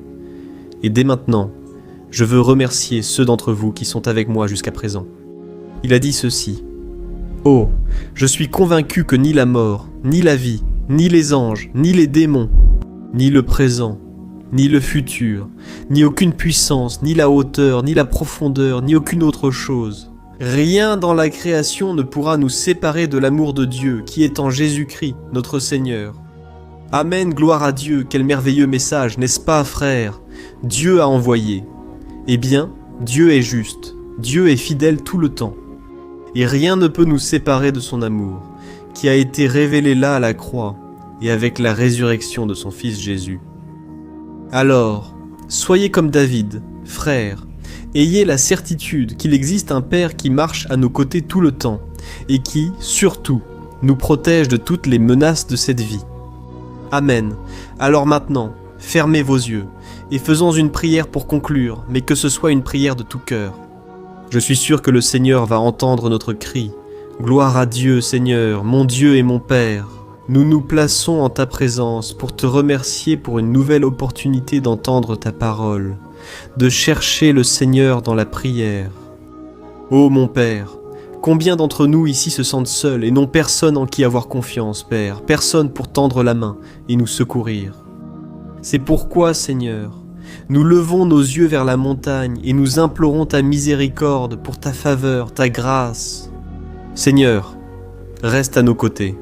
Et dès maintenant, je veux remercier ceux d'entre vous qui sont avec moi jusqu'à présent. Il a dit ceci. « Oh, je suis convaincu que ni la mort, ni la vie, ni les anges, ni les démons, ni le présent, ni le futur, ni aucune puissance, ni la hauteur, ni la profondeur, ni aucune autre chose. Rien dans la création ne pourra nous séparer de l'amour de Dieu qui est en Jésus-Christ, notre Seigneur. Amen, gloire à Dieu, quel merveilleux message, n'est-ce pas, frère? Dieu a envoyé. Eh bien, Dieu est juste, Dieu est fidèle tout le temps. Et rien ne peut nous séparer de son amour, qui a été révélé là à la croix, et avec la résurrection de son Fils Jésus. Alors, soyez comme David, frères, ayez la certitude qu'il existe un Père qui marche à nos côtés tout le temps, et qui, surtout, nous protège de toutes les menaces de cette vie. Amen. Alors maintenant, fermez vos yeux, et faisons une prière pour conclure, mais que ce soit une prière de tout cœur. Je suis sûr que le Seigneur va entendre notre cri. Gloire à Dieu, Seigneur, mon Dieu et mon Père. Nous nous plaçons en ta présence pour te remercier pour une nouvelle opportunité d'entendre ta parole, de chercher le Seigneur dans la prière. Ô mon Père, combien d'entre nous ici se sentent seuls et n'ont personne en qui avoir confiance, Père, personne pour tendre la main et nous secourir. C'est pourquoi, Seigneur, nous levons nos yeux vers la montagne et nous implorons ta miséricorde pour ta faveur, ta grâce. Seigneur, reste à nos côtés.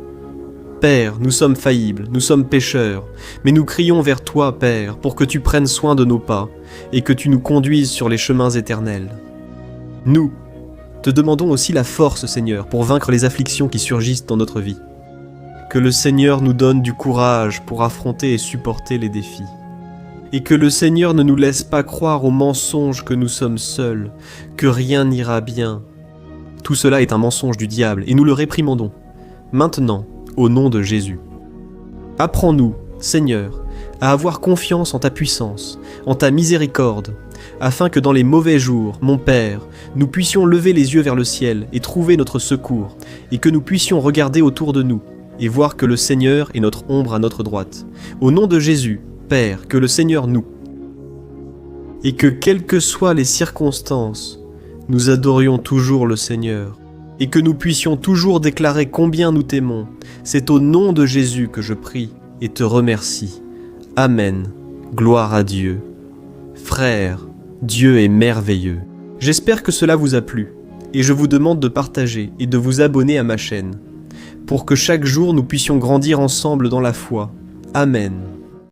Père, nous sommes faillibles, nous sommes pécheurs, mais nous crions vers toi, Père, pour que tu prennes soin de nos pas et que tu nous conduises sur les chemins éternels. Nous te demandons aussi la force, Seigneur, pour vaincre les afflictions qui surgissent dans notre vie. Que le Seigneur nous donne du courage pour affronter et supporter les défis. Et que le Seigneur ne nous laisse pas croire au mensonge que nous sommes seuls, que rien n'ira bien. Tout cela est un mensonge du diable et nous le réprimandons. Maintenant, au nom de Jésus. Apprends-nous, Seigneur, à avoir confiance en ta puissance, en ta miséricorde, afin que dans les mauvais jours, mon Père, nous puissions lever les yeux vers le ciel et trouver notre secours, et que nous puissions regarder autour de nous et voir que le Seigneur est notre ombre à notre droite. Au nom de Jésus, Père, que le Seigneur nous, et que quelles que soient les circonstances, nous adorions toujours le Seigneur, et que nous puissions toujours déclarer combien nous t'aimons. C'est au nom de Jésus que je prie et te remercie. Amen. Gloire à Dieu. Frères, Dieu est merveilleux. J'espère que cela vous a plu, et je vous demande de partager et de vous abonner à ma chaîne, pour que chaque jour nous puissions grandir ensemble dans la foi. Amen.